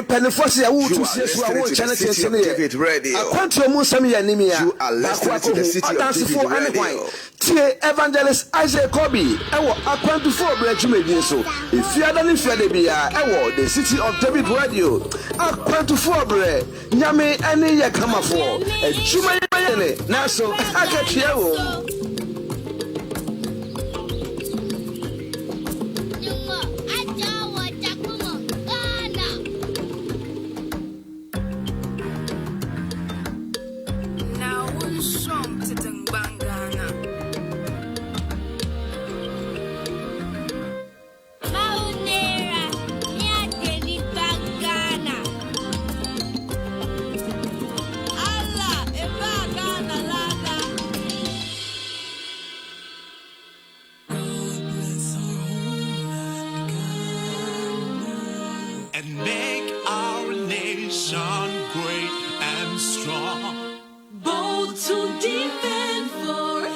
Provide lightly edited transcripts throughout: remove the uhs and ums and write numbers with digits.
Penifos ya wu to see so wo channel chese ne Akwantufuo mu nsam ya Neema Akwantufuo anekwan tie evangelist Isaac Kobi ewo Akwantufuo bre dwumedie so efiada ne fiade bia ewo the City of David Radio Akwantufuo bre nyame ene ye kamafo adwuma ye ne na so akatua wo great and strong, bold to defend forever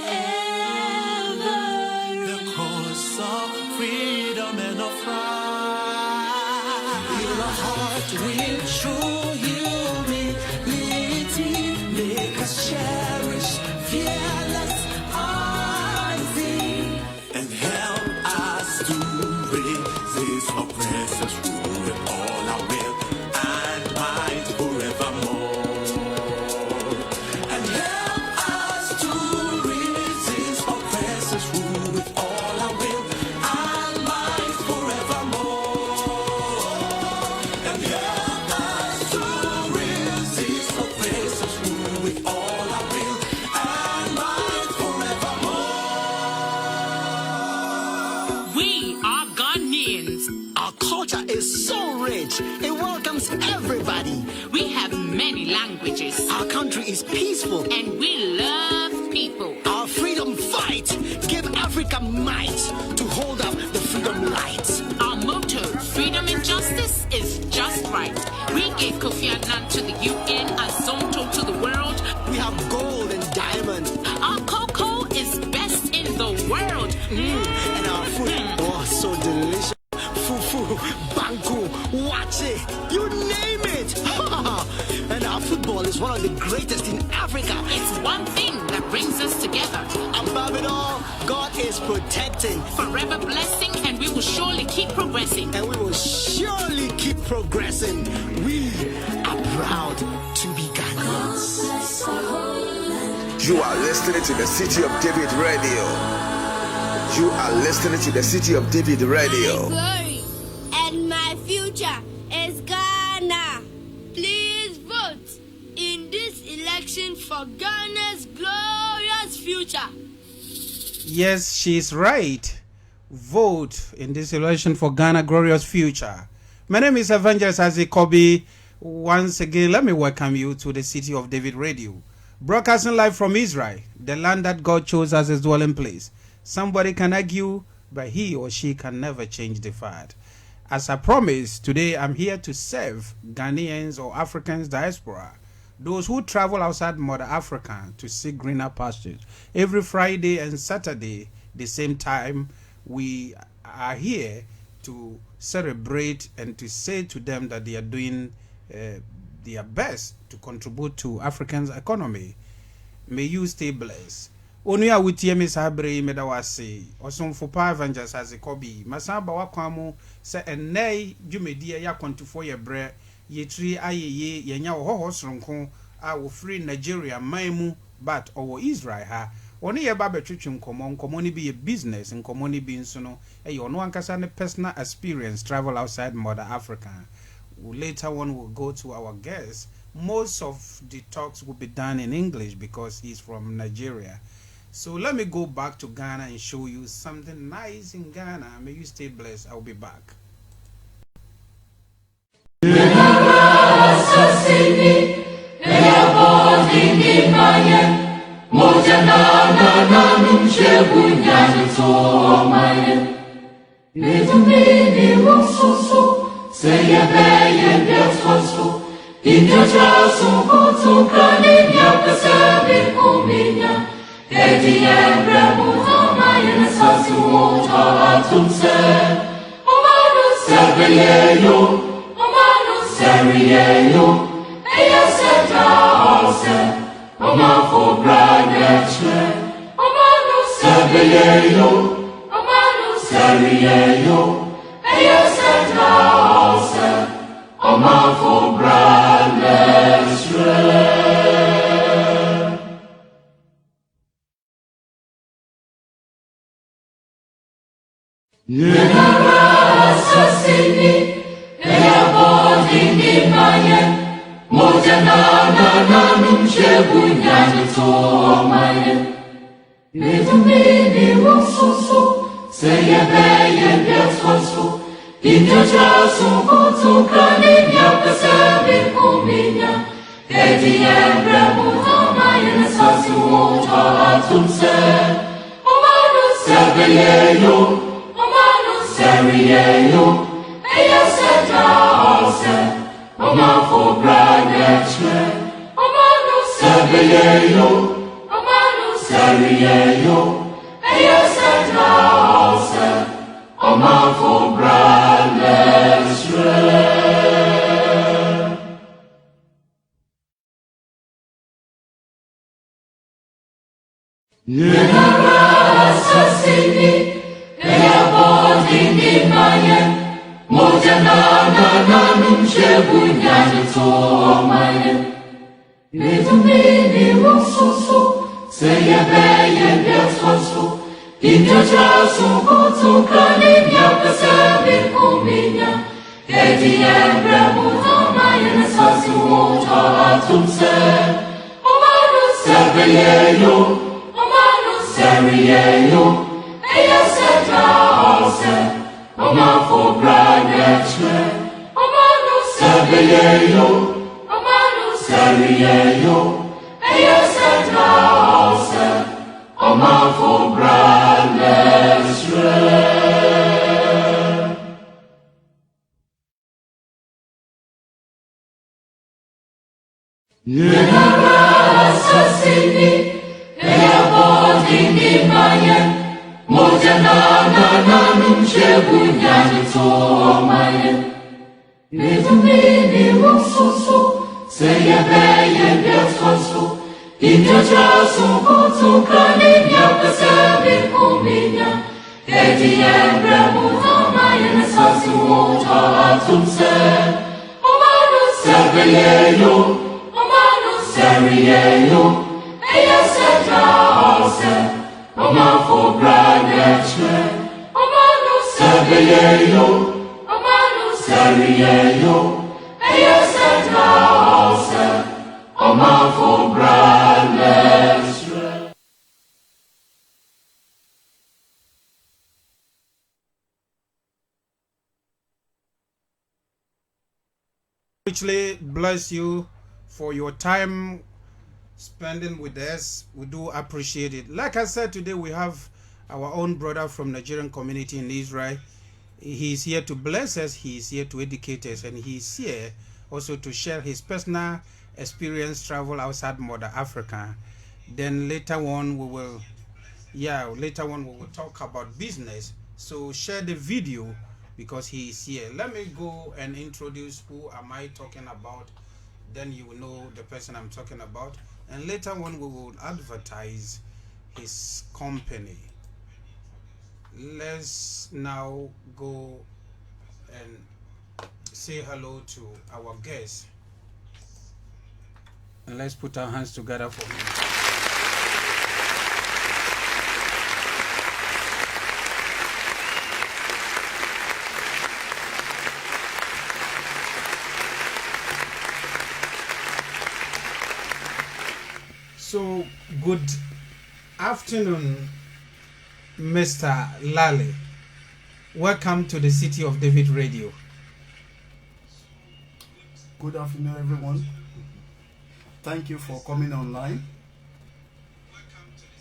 the cause of freedom and of right. Build a heart with true humility, make us cherish fearless honesty, and help us to resist oppressors rule with all our will and might forevermore. And help us to resist oppressors rule with all our will and might forevermore. And help us to resist oppressors rule with all our will and might forevermore. We are Ghanaians. Our culture is so rich. It welcomes everybody. We have many languages. Our country is peaceful. And we love people. Our freedom fight give Africa might to hold up the freedom light. Our motto, freedom and justice, is just right. We gave Kofi Annan to the UN, Azonto to the world. We have gold and diamond. Our cocoa is best in the world. And our food, oh, so delicious. Fufu, banku, wache, you name it. And our football is one of the greatest in Africa. It's one thing that brings us together. Above it all, God is protecting. Forever blessing, and we will surely keep progressing. And we will surely keep progressing. We are proud to be Ghanaians. You are listening to the City of David Radio. You are listening to the City of David Radio. My glory and my future is Ghana. Please vote in this election for Ghana's glorious future. Yes, she's right. Vote in this election for Ghana's glorious future. My name is Evangelist Isaac Kobi. Once again, let me welcome you to the City of David Radio. Broadcasting live from Israel, the land that God chose as his dwelling place. Somebody can argue, but he or she can never change the fact. As I promised, today I'm here to serve Ghanaians or Africans diaspora, those who travel outside Mother Africa to seek greener pastures. Every Friday and Saturday, the same time, we are here to celebrate and to say to them that they are doing their best to contribute to Africans' economy. May you stay blessed. Onuya wutie me sabre me da wase osomfo pa evangelist Azikobi masaba wakwamu se enai dwumedie ya Akwantufuo ye bre yetri ayeye yenya wo hoho soronko a wo free Nigeria maimu but owo Israel ha oni ye ba betwetwe nkomo ni bi ye business nkomo ni bi nso no e ye ono ankasa ne personal experience travel outside Mother Africa. Later on we'll go to our guest. Most of the talks will be done in English because he's from Nigeria. So let me go back to Ghana and show you something nice in Ghana. May you stay blessed. I'll be back. Edi embremu tamayen sasuota atumse Omanu sebeyeyo Omanu se Sebeyeyo, Eyaseta Ose, Omafo Braneche, Omanu Sebeyeyo, Omanu Seriyeyo, Eyaseta Ose, Omafo Braneche. Yenara Sasini, Eyabodini Maye, Mojanana Numchebunyani Tomaye, Litumini Mususu, Seyebeye Biatwasu, Injojasu Kutukani Nyakasabi Kuminya, Edi Embremu Tamaye Sasu Wota Atumse, Omanu Sebeyeyo, Seriyeyo, Eyaseta Ose, Omafo Braneche, Omanu Sebeyeyo, Omanu Seriyeyo, Eyaseta Ose, Omafo Braneche. Yenara Sasini, Eyabodini Maye, Mojanana Numchebunyani Tomaye, Litumini Mususu, Seyebeye Biatwasu, Injojasu Kutukani Nyakasabi Kuminya, Edi Embremu Tamaye Sasu Wota Atumse, Omanu Sebeyeyo, Omanu Seriyeyo, Eyaseta Ose, Omafo Braneche, Omanu Sebeyeyo, Omanu Seriyeyo, Eyaseta Ose, Omafo Braneche. Yenara Sasini, Eyabodini Maye, Mojanana Numchebunyani Tomaye, Litumini Mususu, Seyebeye Biatwasu, Injojasu Kutukani Nyakasabi Kuminya, Edi Embremu Tamaye Sasu Wota Atumse, Omanu Sebeyeyo, Omanu Seriyeyo, Eyaseta Ose, Omafo Braneche, Omanu Sebeyeyo, Omanu Seriyeyo, Eyaseta Ose, Omafo Braneche. Richly bless you for your time spending with us. We do appreciate it. Like I said, today we have our own brother from Nigerian community in Israel. He is here to bless us, he is here to educate us, and he is here also to share his personal experience travel outside Mother Africa. Then later on we will talk about business. So share the video because he is here. Let me go and introduce who am I talking about. Then you will know the person I'm talking about, and later on we will advertise his company. Let's now go and say hello to our guest, and let's put our hands together for him. So, good afternoon, Mr. Lale. Welcome to the City of David Radio. Good afternoon, everyone. Thank you for coming online.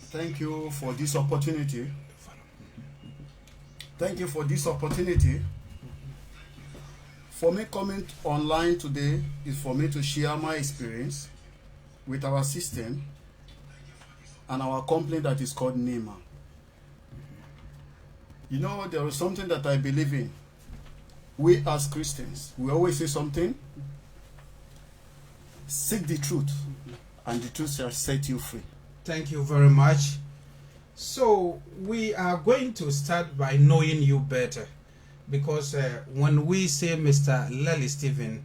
Thank you for this opportunity. Thank you for this opportunity. For me coming online today is for me to share my experience with our system and our company that is called Neema. You know, there is something that I believe in. We as Christians, we always say something. Seek the truth, and the truth shall set you free. Thank you very much. So we are going to start by knowing you better, because when we say Mr. Lely Stephen,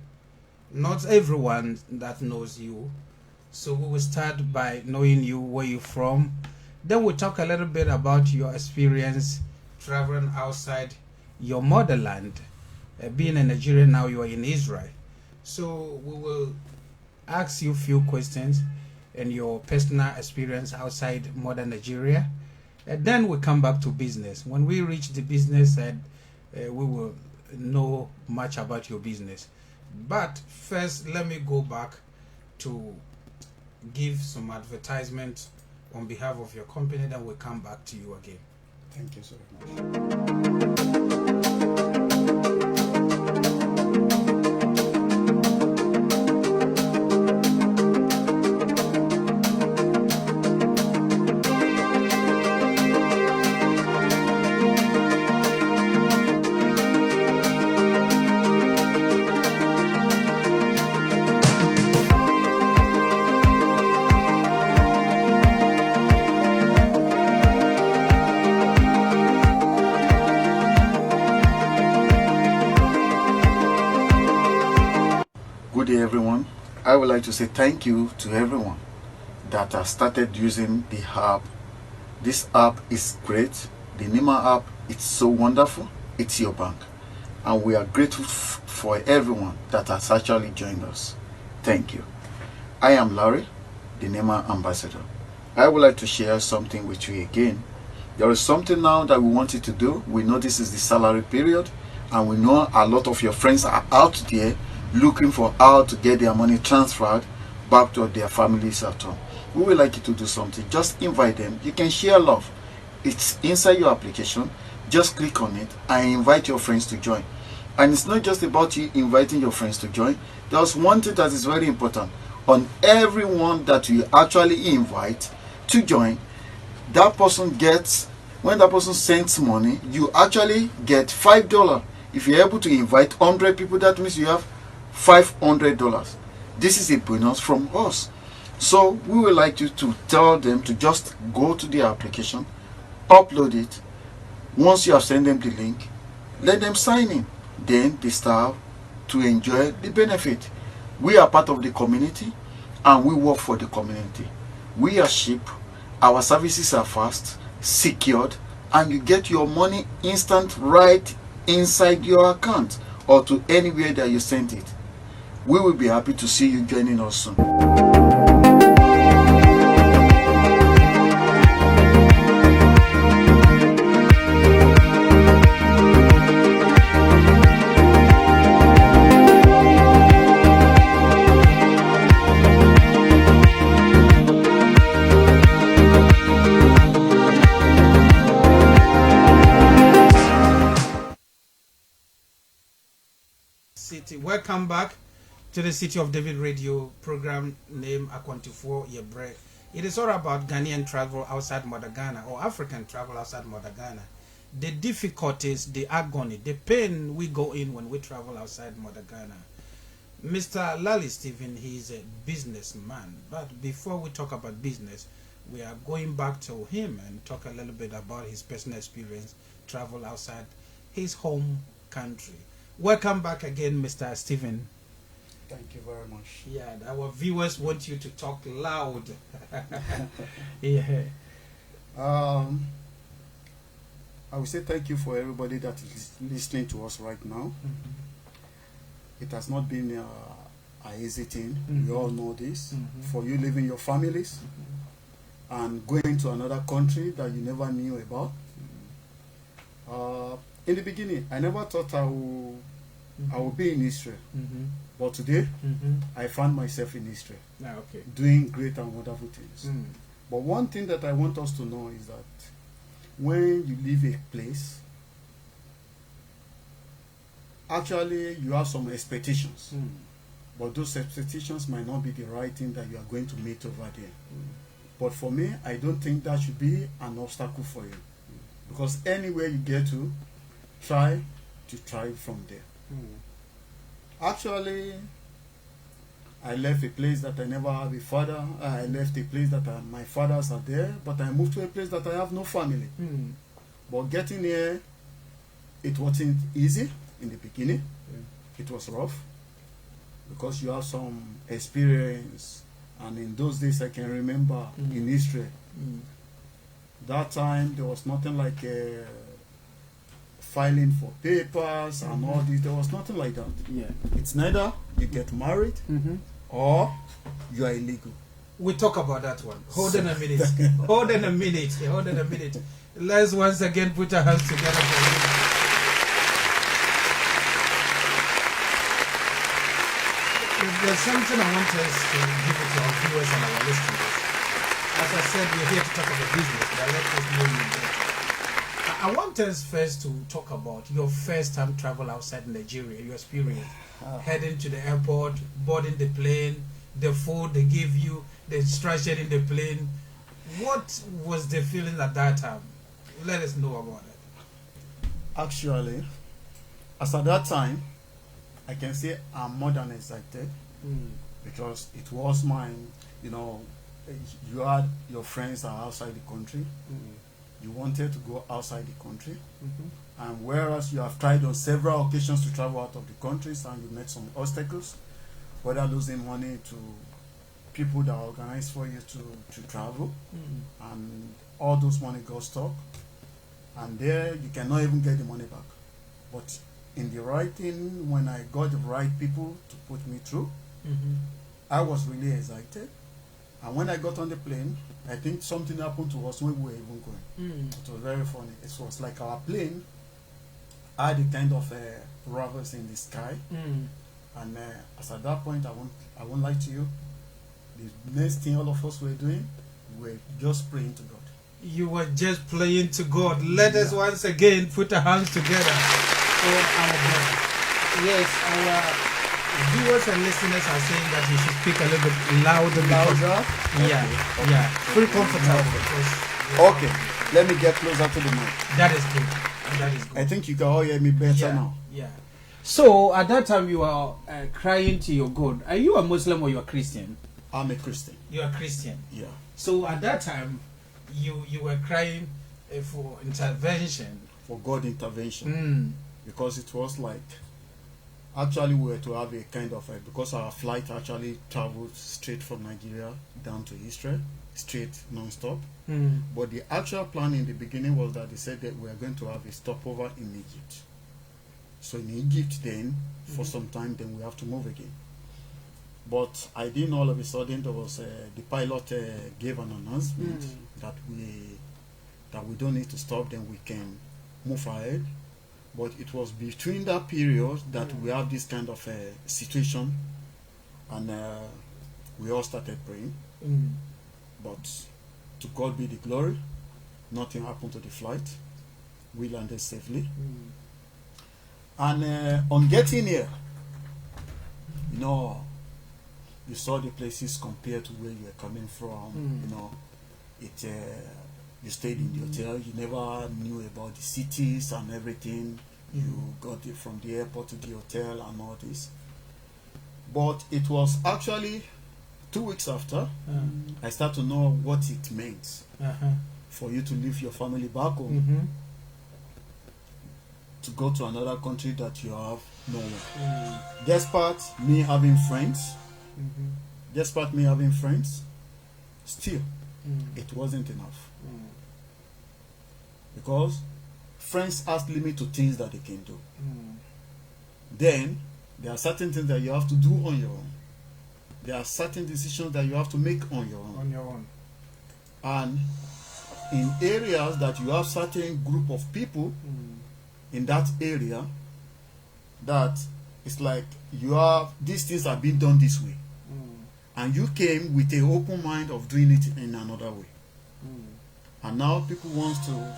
not everyone that knows you. So we will start by knowing you, where you're from. Then we'll talk a little bit about your experience traveling outside your motherland. Being a Nigerian now, you are in Israel. So we will ask you a few questions and your personal experience outside modern Nigeria. And then we come back to business. When we reach the business side, we will know much about your business. But first, let me go back to give some advertisement on behalf of your company. Then we'll come back to you again. Thank you so much. Good day, everyone. I would like to say thank you to everyone that has started using the app. This app is great. The Neema app, it's so wonderful. It's your bank. And we are grateful for everyone that has actually joined us. Thank you. I am Larry, the Neema ambassador. I would like to share something with you again. There is something now that we want you to do. We know this is the salary period, and we know a lot of your friends are out there looking for how to get their money transferred back to their families at home. We would like you to do something. Just invite them. You can share love. It's inside your application. Just click on it and invite your friends to join. And it's not just about you inviting your friends to join. There's one thing that is very important. On everyone that you actually invite to join, that person gets, when that person sends money, you actually get $5. If you're able to invite 100 people, that means you have $500. This is a bonus from us. So we would like you to tell them to just go to the application, upload it. Once you have sent them the link, let them sign in. Then they start to enjoy the benefit. We are part of the community and we work for the community. We are cheap, our services are fast, secured, and you get your money instant right inside your account or to anywhere that you sent it. We will be happy to see you joining us soon. Welcome back to the City of David radio program named Akwantufuo Yebre. It is all about Ghanaian travel outside Mother Ghana or African travel outside Mother Ghana. The difficulties, the agony, the pain we go in when we travel outside Mother Ghana. Mr. Lely Stephen, he is a businessman. But before we talk about business, we are going back to him and talk a little bit about his personal experience, travel outside his home country. Welcome back again, Mr. Stephen. Thank you very much. Yeah, our viewers want you to talk loud. Yeah. I will say thank you for everybody that is listening to us right now. Mm-hmm. It has not been an easy thing. Mm-hmm. We all know this. Mm-hmm. For you leaving your families and going to another country that you never knew about. In the beginning, I never thought I would be in Israel. Mm-hmm. But today, I found myself in Israel, doing great and wonderful things. Mm. But one thing that I want us to know is that when you leave a place, actually you have some expectations. Mm. But those expectations might not be the right thing that you are going to meet over there. Mm. But for me, I don't think that should be an obstacle for you. Mm. Because anywhere you get to, try to thrive from there. Mm. Actually, I left a place that I never have a father. I left a place that my fathers are there, but I moved to a place that I have no family. But getting here, it wasn't easy in the beginning. It was rough because you have some experience, and in those days I can remember in Israel, that time there was nothing like filing for papers and all this. There was nothing like that. It's neither you get married or you are illegal. We talk about that one. Hold on a minute. Hold on a minute. Hold on a minute. Let's once again put our hands together for you. There's something I want us to give it to our viewers and our listeners. As I said, we're here to talk about business, but let us know you better. I want us first to talk about your first time travel outside Nigeria, your experience. Heading to the airport, boarding the plane, the food they give you, the instruction in the plane. What was the feeling at that time? Let us know about it. Actually, as at that time, I can say I'm more than excited because it was mine. You know, you had your friends are outside the country. You wanted to go outside the country. And whereas you have tried on several occasions to travel out of the countries and you met some obstacles, whether losing money to people that organize for you to travel, and all those money got stuck, and there you cannot even get the money back. But in the right thing, when I got the right people to put me through, I was really excited. And when I got on the plane, I think something happened to us when we were even going. It was very funny. It was like our plane had a kind of rovers in the sky. And as at that point, I won't lie to you, the next thing all of us were doing, we were just praying to God. You were just praying to God. Let us once again put our hands together for our brother. Yes, our viewers and listeners are saying that you should speak a little bit louder. Yeah. Feel comfortable. Okay, let me get closer to the mic. That is good. That is good. I think you can all hear me better now. Yeah. So at that time you were crying to your God. Are you a Muslim or you are Christian? I'm a Christian. You are Christian. Yeah. So at that time you were crying for intervention. For God intervention. Because it was like, actually we were to have a kind of, because our flight actually traveled straight from Nigeria down to Israel, straight non-stop. But the actual plan in the beginning was that they said that we are going to have a stopover in Egypt. So in Egypt then, for some time, then we have to move again. But I didn't all of a sudden, there was, the pilot gave an announcement that we don't need to stop, then we can move ahead. But it was between that period that we have this kind of situation, and we all started praying. But to God be the glory, nothing happened to the flight. We landed safely. And on getting here, you know, you saw the places compared to where you were coming from. You know, you stayed in the hotel. You never knew about the cities and everything. You got it from the airport to the hotel and all this. But it was actually 2 weeks after I started to know what it meant for you to leave your family back home, to go to another country that you have no one. Despite me having friends, still it wasn't enough. Because friends ask limit to things that they can do. Then there are certain things that you have to do on your own. There are certain decisions that you have to make on your own. And in areas that you have certain group of people in that area, that it's like you have these things are being done this way, and you came with an open mind of doing it in another way. And now people wants to,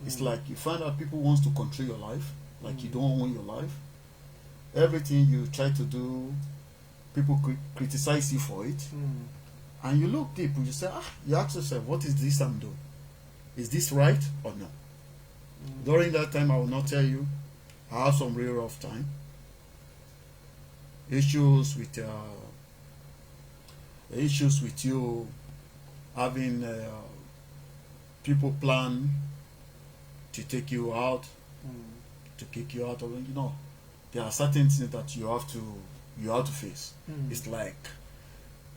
it's like you find out people wants to control your life, like you don't own your life. Everything you try to do, people criticize you for it. And you look deep, you say, you ask yourself, what is this I'm doing? Is this right or no? During that time, I will not tell you, I have some real rough time. Issues with issues with you, having people plan to take you out, to kick you out of it. There are certain things that you have to face. It's like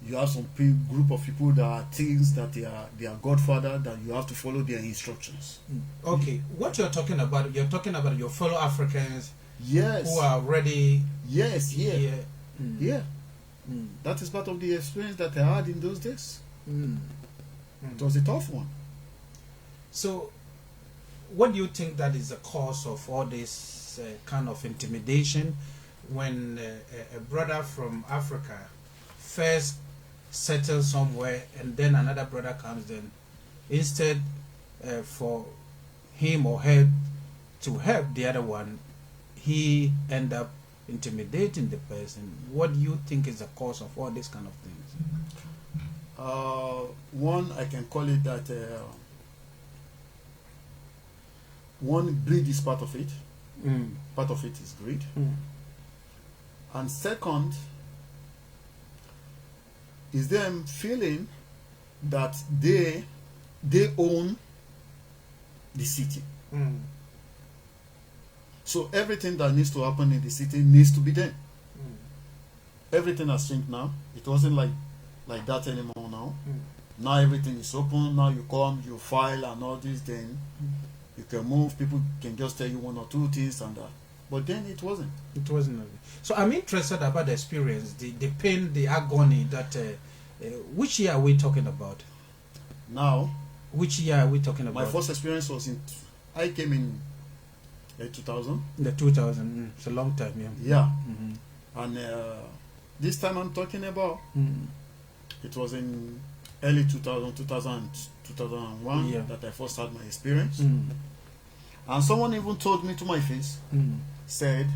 you have some group of people that are things that they are godfather, that you have to follow their instructions. Okay, what you're talking about your fellow Africans, yes, who are already yeah. That is part of the experience that I had in those days. It was a tough one. So what do you think that is the cause of all this kind of intimidation when a brother from Africa first settles somewhere and then another brother comes, then instead for him or her to help the other one, he end up intimidating the person? What do you think is the cause of all these kind of things? One, I can call it that one, greed is part of it. Part of it is greed. And second is them feeling that they own the city. So everything that needs to happen in the city needs to be done. Everything has changed now. It wasn't like that anymore now. Now everything is open. Now you come, you file and all this, then you can move. People can just tell you one or two things and that. But then it wasn't. It wasn't. So I'm interested about the experience, the pain, the agony that... which year are we talking about? Now? Which year are we talking about? My first experience was I came in 2000. The 2000. It's a long time, yeah. Yeah. And this time I'm talking about, it was in early 2001 that I first had my experience. And someone even told me to my face, said,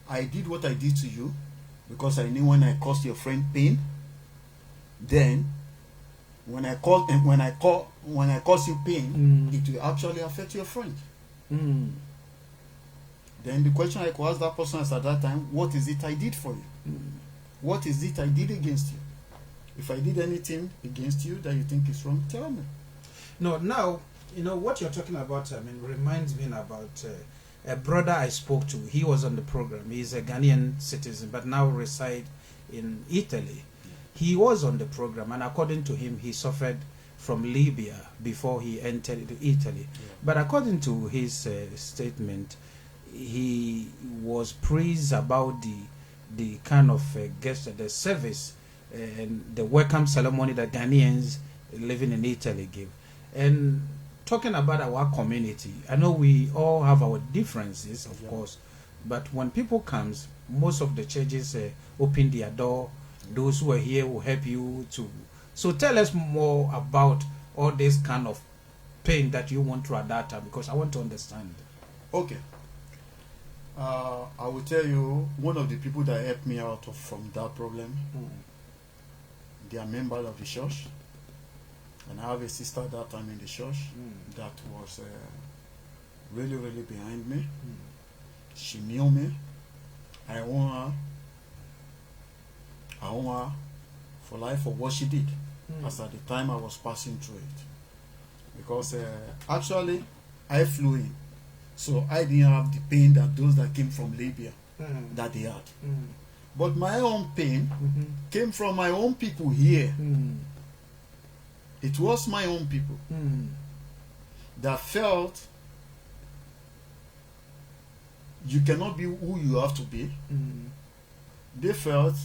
I did what I did to you because I knew when I caused your friend pain, then when I cause you pain, it will actually affect your friend. Then the question I could ask that person at that time, what is it I did for you? What is it I did against you? If I did anything against you that you think is wrong, tell me. No, now, what you're talking about, reminds me about a brother I spoke to. He was on the program. He's a Ghanaian citizen, but now reside in Italy. He was on the program, and according to him, he suffered from Libya before he entered into Italy. But according to his statement, he was praised about the kind of the service and the welcome ceremony that Ghanaians living in Italy give. And talking about our community, I know we all have our differences, of course, but when people comes, most of the churches open their door. Those who are here will help you to. So tell us more about all this kind of pain that you went through at that time, because I want to understand. Okay. I will tell you, one of the people that helped me out from that problem, they are members of the church. And I have a sister at that time in the church that was really, really behind me. She knew me. I own her. I own her for life for what she did. As at the time I was passing through it. Because actually I flew in. So I didn't have the pain that those that came from Libya that they had. But my own pain came from my own people here. It was my own people that felt you cannot be who you have to be. They felt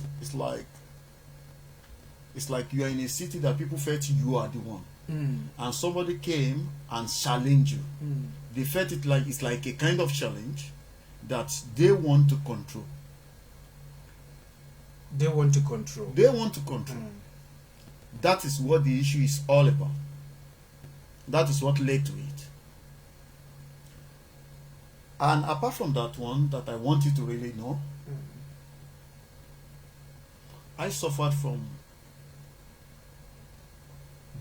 it's like you are in a city that people felt you are the one. And somebody came and challenged you. They felt it's like a kind of challenge that they want to control. They want to control. They want to control. That is what the issue is all about. That is what led to it. And apart from that one, that I want you to really know, I suffered from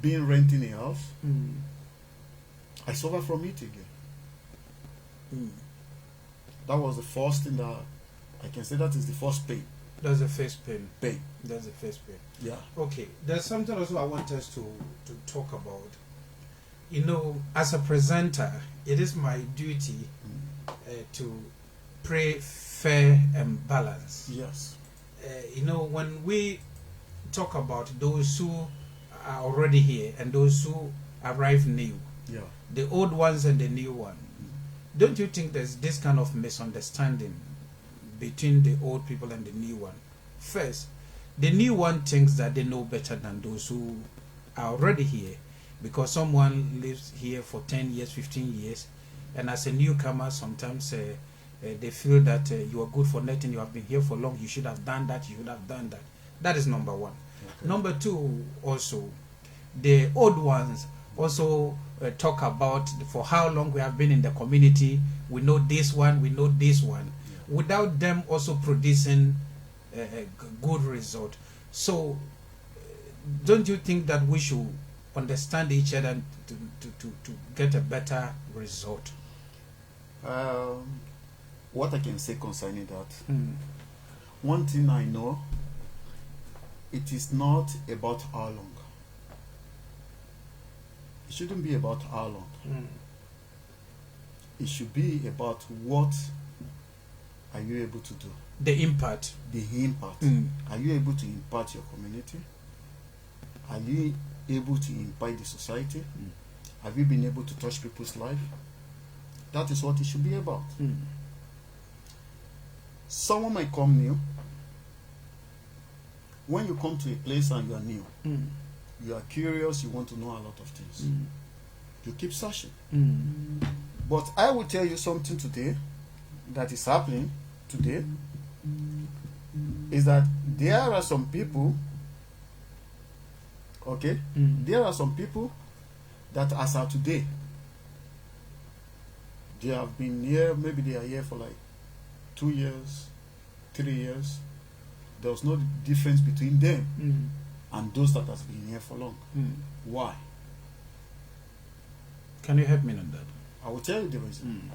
being renting a house. I suffered from it again. That was the first thing that I can say that is the first pain That's the first pain. Pain. That's the first pain. Yeah. Okay. There's something also I want us to talk about. You know, as a presenter, it is my duty to pray fair and balance. Yes. You know, when we talk about those who are already here and those who arrive new, the old ones and the new one, don't you think there's this kind of misunderstanding between the old people and the new one? First, the new one thinks that they know better than those who are already here, because someone lives here for 10 years, 15 years, and as a newcomer, sometimes they feel that you are good for nothing, you have been here for long, you should have done that, you should have done that. That is number one. Okay. Number two, also, the old ones also talk about for how long we have been in the community, we know this one, we know this one, without them also producing a good result. So, don't you think that we should understand each other to get a better result? What I can say concerning that, one thing I know, it is not about how long. It shouldn't be about how long. It should be about what are you able to do. The impact. The impact. Are you able to impact your community? Are you able to impact the society? Have you been able to touch people's life? That is what it should be about. Someone might come new. When you come to a place and you are new, you are curious, you want to know a lot of things. You keep searching. But I will tell you something today that is happening today, is that there are some people, okay, there are some people that as of today, they have been here, maybe they are here for like 2 years, 3 years. There was no difference between them and those that has been here for long. Why? Can you help me on that? I will tell you the reason.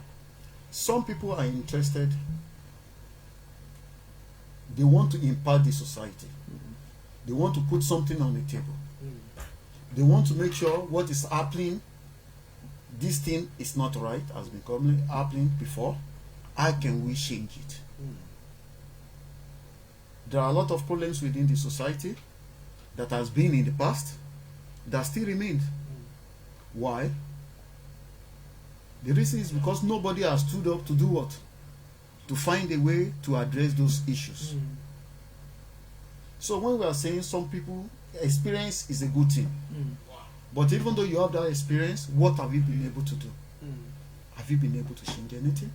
Some people are interested, they want to impact the society. They want to put something on the table. They want to make sure what is happening, this thing is not right, has been happening before. How can we change it? There are a lot of problems within the society that has been in the past that still remain. Why? The reason is because nobody has stood up to do what? To find a way to address those issues. So when we are saying some people, experience is a good thing. But even though you have that experience, what have you been able to do? Have you been able to change anything?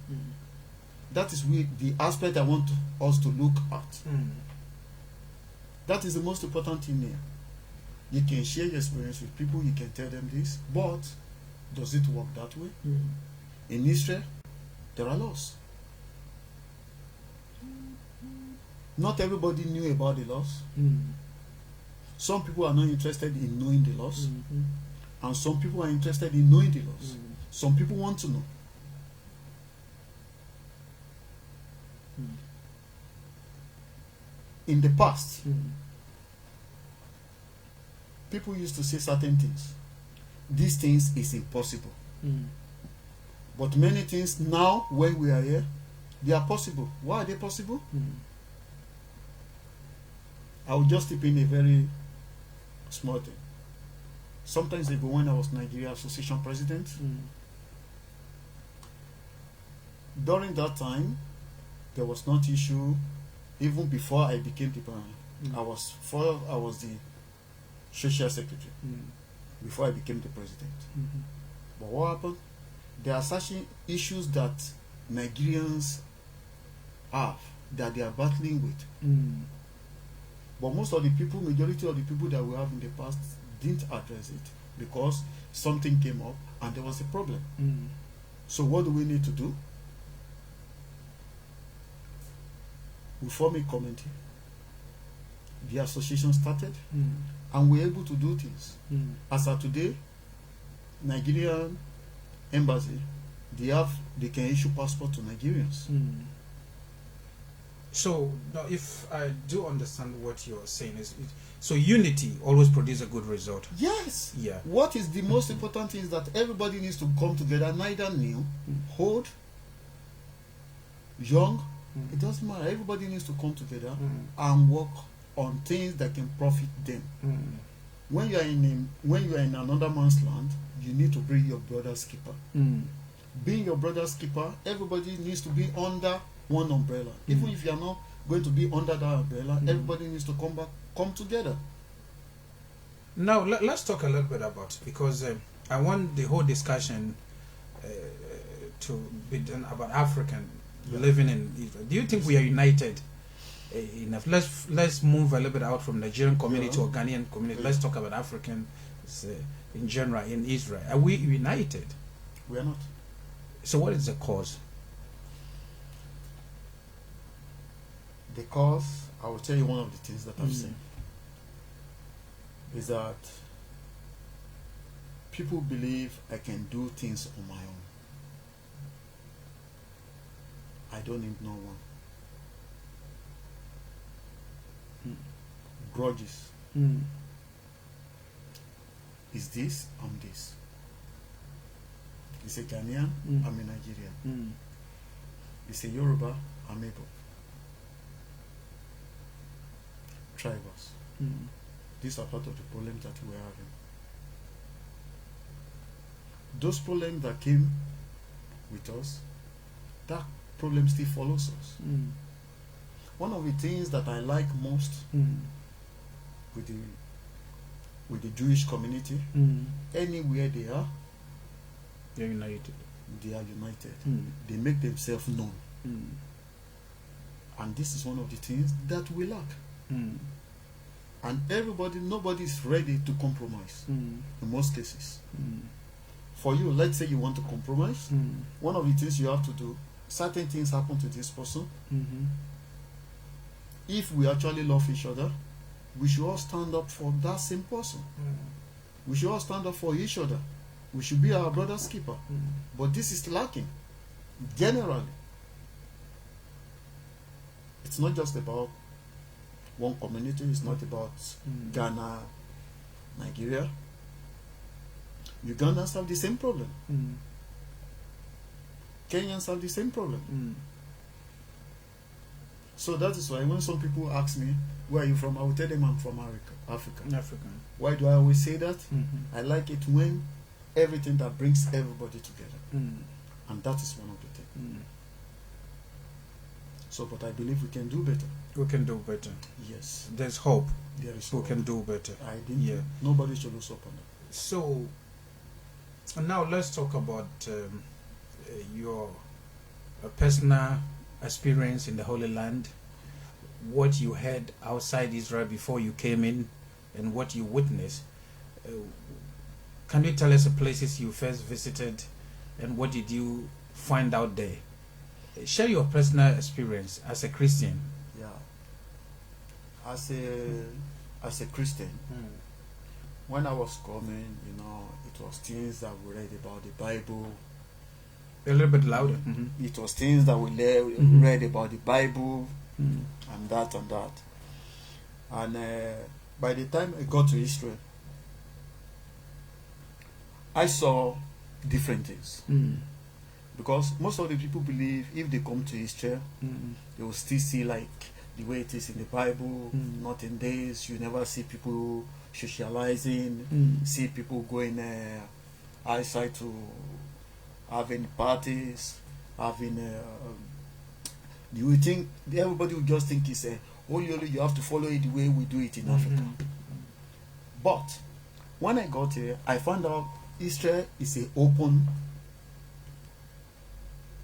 That is the aspect I want us to look at. That is the most important thing here. You can share your experience with people, you can tell them this, but does it work that way? In Israel, there are laws. Not everybody knew about the laws. Some people are not interested in knowing the laws, and some people are interested in knowing the laws. Some people want to know. In the past, people used to say certain things. These things is impossible. But many things now, when we are here, they are possible. Why are they possible? I will just tip in a very small thing. Sometimes ago, when I was Nigeria Association President, during that time, there was not issue. Even before I became the I was the social secretary before I became the president. But what happened? There are such issues that Nigerians have that they are battling with. But most of the people, majority of the people that we have in the past didn't address it because something came up and there was a problem. So what do we need to do? We form a committee. The association started, and we're able to do things. As of today, Nigerian embassy, they can issue passport to Nigerians. So now, if I do understand what you're saying so unity always produces a good result. Yes. Yeah. What is the most important thing is that everybody needs to come together, neither new, old, young. It doesn't matter. Everybody needs to come together and work on things that can profit them. When you are in another man's land, you need to be your brother's keeper. Being your brother's keeper, everybody needs to be under one umbrella. Even if you are not going to be under that umbrella, everybody needs to come together. Now let's talk a little bit about, because I want the whole discussion to be done about African living in Israel. Do you think we are united enough? Let's move a little bit out from Nigerian community or Ghanaian community. Let's talk about Africans in general in Israel. Are we united? We are not. So what is the cause? The cause, I will tell you one of the things that I've seen, is that people believe I can do things on my own. I don't need no one. Grudges. Is this, I'm this. It's a Ghanaian, I'm a Nigerian. It's a Yoruba, I'm able. Tribals. These are part of the problems that we're having. Those problems that came with us, that problem still follows us. One of the things that I like most with the Jewish community, anywhere they are, they're united. They are united. They make themselves known. And this is one of the things that we lack. And nobody is ready to compromise in most cases. For you, let's say you want to compromise, one of the things you have to do, certain things happen to this person. If we actually love each other, we should all stand up for that same person. We should all stand up for each other. We should be our brother's keeper. But this is lacking generally. It's not just about one community. It's not about Ghana, Nigeria. Ugandans have the same problem. Kenyans have the same problem. So that is why when some people ask me, where are you from? I will tell them I'm from Africa. Why do I always say that? I like it when everything that brings everybody together. And that is one of the things. So, but I believe we can do better. We can do better. Yes. There's hope. There is hope. We can do better. Nobody should lose hope on that. So, now let's talk about your personal experience in the Holy Land, what you heard outside Israel before you came in, and what you witnessed. Can you tell us the places you first visited, and what did you find out there? Share your personal experience as a Christian. Yeah. As a Christian, when I was coming, it was things that we read about the Bible. A little bit louder. It was things that we read about the Bible, and that. And by the time I got to Israel, I saw different things. Because most of the people believe if they come to Israel, they will still see like the way it is in the Bible. Not in days, you never see people socializing, see people going outside to having parties, having you think everybody will just think it's only you have to follow it the way we do it in Africa. But when I got here, I found out Israel is an open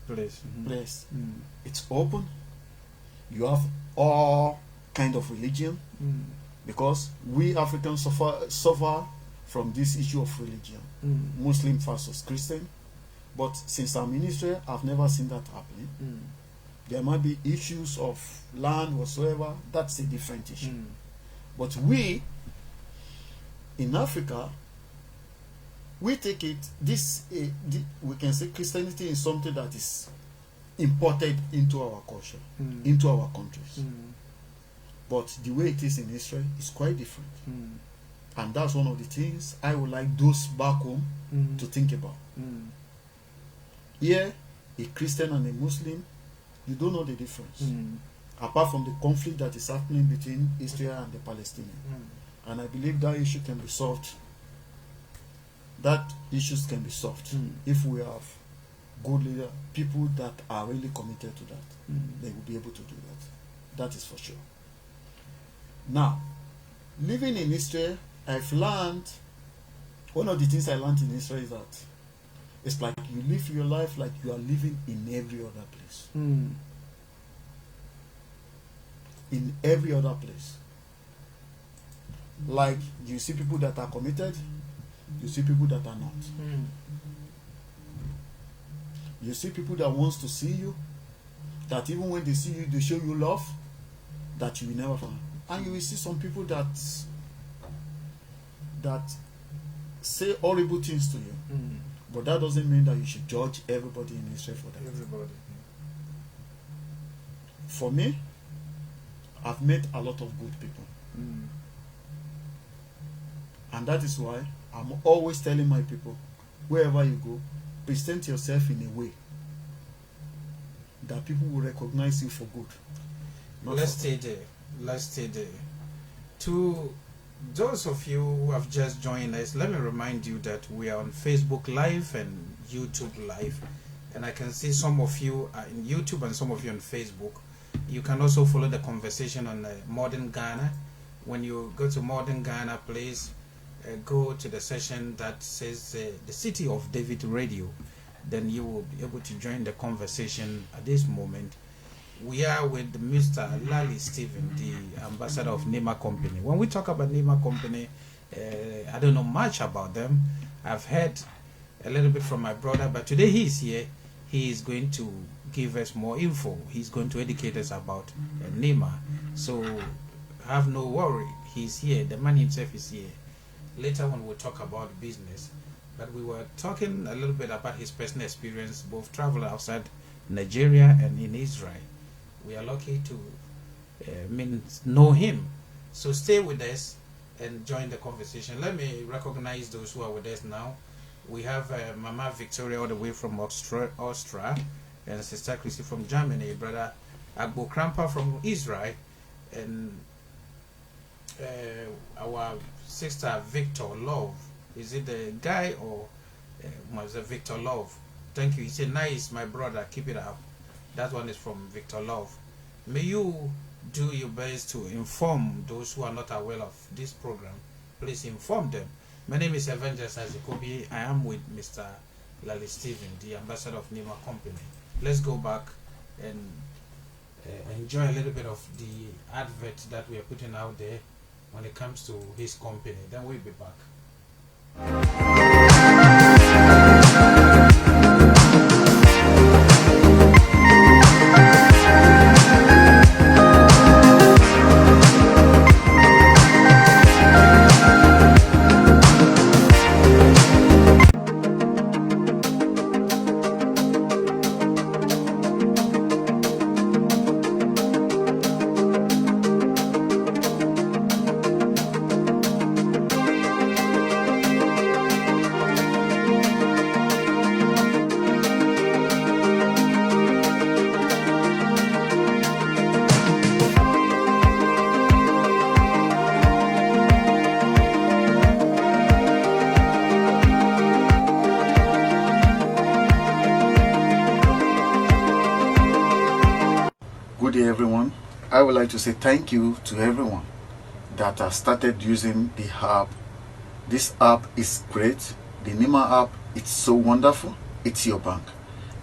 place. It's open. You have all kind of religion, because we Africans suffer from this issue of religion, Muslim versus Christian. But since I'm in Israel, I've never seen that happening. There might be issues of land whatsoever. That's a different issue. But we in Africa, we take it we can say Christianity is something that is imported into our culture, into our countries. But the way it is in Israel is quite different. And that's one of the things I would like those back home to think about. Here, a Christian and a Muslim, you don't know the difference. Apart from the conflict that is happening between Israel and the Palestinians. And I believe that issue can be solved. That issues can be solved if we have good leaders, people that are really committed to that. They will be able to do that. That is for sure. Now, living in Israel, I've learned, one of the things I learned in Israel is that it's like you live your life like you are living in every other place. In every other place. Like you see people that are committed, you see people that are not. You see people that wants to see you, that even when they see you, they show you love, that you will never find. And you will see some people that say horrible things to you. But that doesn't mean that you should judge everybody in Israel for that. Everybody. For me, I've met a lot of good people. And that is why I'm always telling my people, wherever you go, present yourself in a way that people will recognize you for good. Let's stay there. Let's stay there. To those of you who have just joined us, let me remind you that we are on Facebook Live and YouTube Live. And I can see some of you are in YouTube and some of you on Facebook. You can also follow the conversation on Modern Ghana. When you go to Modern Ghana, please go to the session that says the City of David Radio. Then you will be able to join the conversation at this moment. We are with Mr. Lally Stephen, the ambassador of Neema Company. When we talk about Neema Company, I don't know much about them. I've heard a little bit from my brother, but today he's here. He is going to give us more info. He's going to educate us about Neema. So have no worry. He's here. The man himself is here. Later on we'll talk about business. But we were talking a little bit about his personal experience, both travel outside Nigeria and in Israel. We are lucky to know him. So stay with us and join the conversation. Let me recognize those who are with us now. We have Mama Victoria all the way from Austria, and Sister Chrissy from Germany, Brother Agbo Krampa from Israel, and our sister Victor Love. Is it the guy or was it Victor Love? Thank you. He said, nice, my brother, keep it up. That one is from Victor Love. May you do your best to inform those who are not aware of this program. Please inform them. My name is Evangelist Azikobi. I am with Mr. Lally Stephen, the ambassador of Neema Company. Let's go back and enjoy a little bit of the advert that we are putting out there when it comes to his company. Then we'll be back. Good day, everyone. I would like to say thank you to everyone that has started using the app. This app is great. The Neema app, it's so wonderful. It's your bank.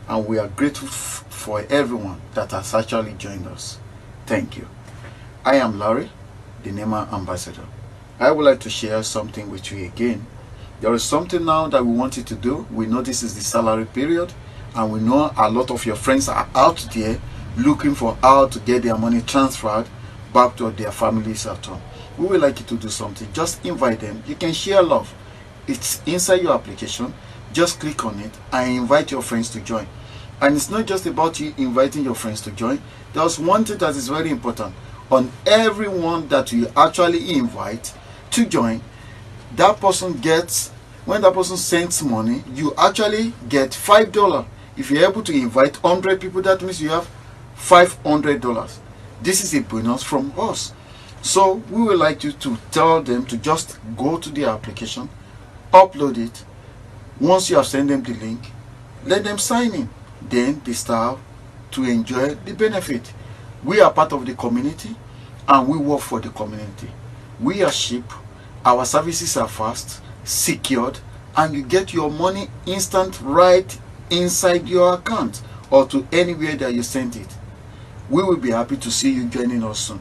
And we are grateful for everyone that has actually joined us. Thank you. I am Larry, the Neema ambassador. I would like to share something with you again. There is something now that we want you to do. We know this is the salary period, and we know a lot of your friends are out there looking for how to get their money transferred back to their families at home. We would like you to do something. Just invite them. You can share love. It's inside your application. Just click on it and invite your friends to join. And it's not just about you inviting your friends to join. There's one thing that is very important. On everyone that you actually invite to join, that person gets, when that person sends money, you actually get $5. If you're able to invite 100 people, that means you have $500. This is a bonus from us. So we would like you to tell them to just go to the application, upload it. Once you have sent them the link, let them sign in. Then they start to enjoy the benefit. We are part of the community and we work for the community. We are cheap, our services are fast, secured, and you get your money instant right inside your account or to anywhere that you sent it. We will be happy to see you joining us soon.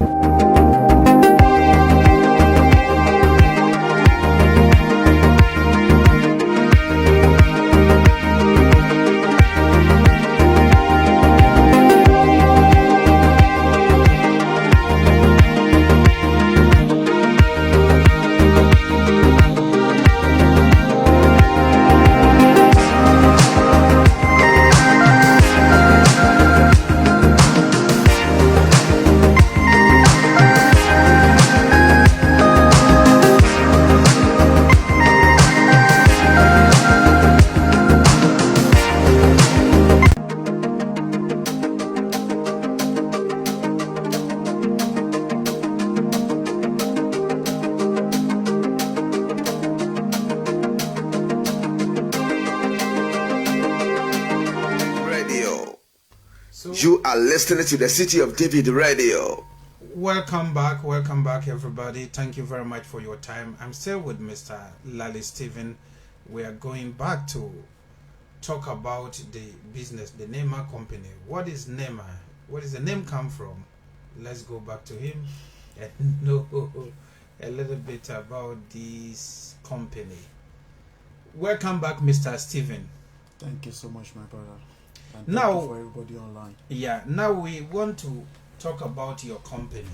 You are listening to the City of David Radio. Welcome back, everybody. Thank you very much for your time. I'm still with Mr. Lally Stephen. We are going back to talk about the business, the Neema company. What is Neema? Where does the name come from? Let's go back to him and know a little bit about this company. Welcome back, Mr. Stephen. Thank you so much, my brother. And now, thank you for everybody online. Yeah, now we want to talk about your company.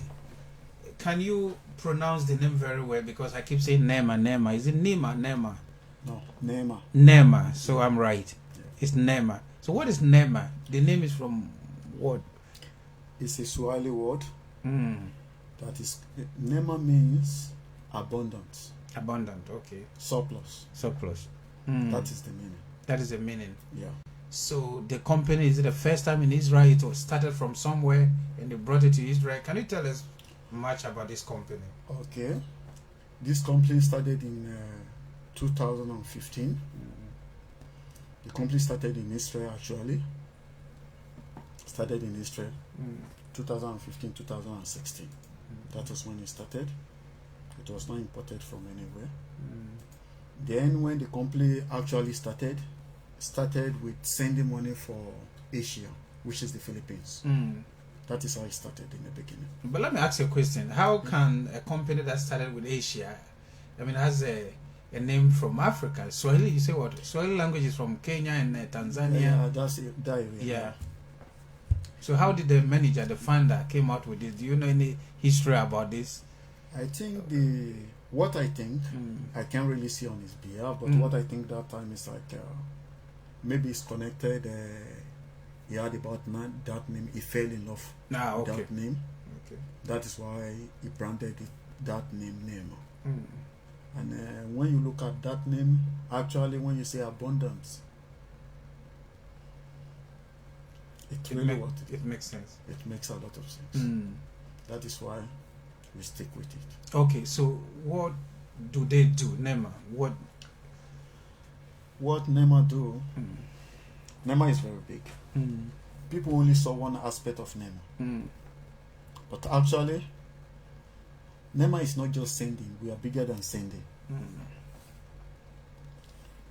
Can you pronounce the name very well? Because I keep saying Neema. Is it Neema? No, Neema. Neema. So I'm right. Yeah. It's Neema. So what is Neema? The name is from what? It's a Swahili word. That is, Neema means abundance. Abundant, okay. Surplus. That is the meaning. That is the meaning. Yeah. So the company, is it the first time in Israel? It was started from somewhere and they brought it to Israel. Can you tell us much about this company? Okay. This company started in 2015. The company started in Israel actually. 2015, 2016. That was when it started. It was not imported from anywhere. Then when the company actually started with sending money for Asia, which is the Philippines. That is how it started in the beginning. But let me ask you a question. How can a company that started with Asia, has a name from Africa? Swahili, you say what? Swahili language is from Kenya and Tanzania. Yeah, that's it. That area. Yeah. So how did the manager, the founder, came out with this? Do you know any history about this? I think what I think, I can't really see on his behalf, but what I think that time is like, maybe it's connected. He heard about that name. He fell in love with that name. Okay. That is why he branded that name Neema. And when you look at that name, actually, when you say abundance, it makes sense. It makes a lot of sense. That is why we stick with it. Okay, so what do they do, Neema? What Neema do? Neema is very big. People only saw one aspect of Neema. But actually, Neema is not just sending. We are bigger than sending.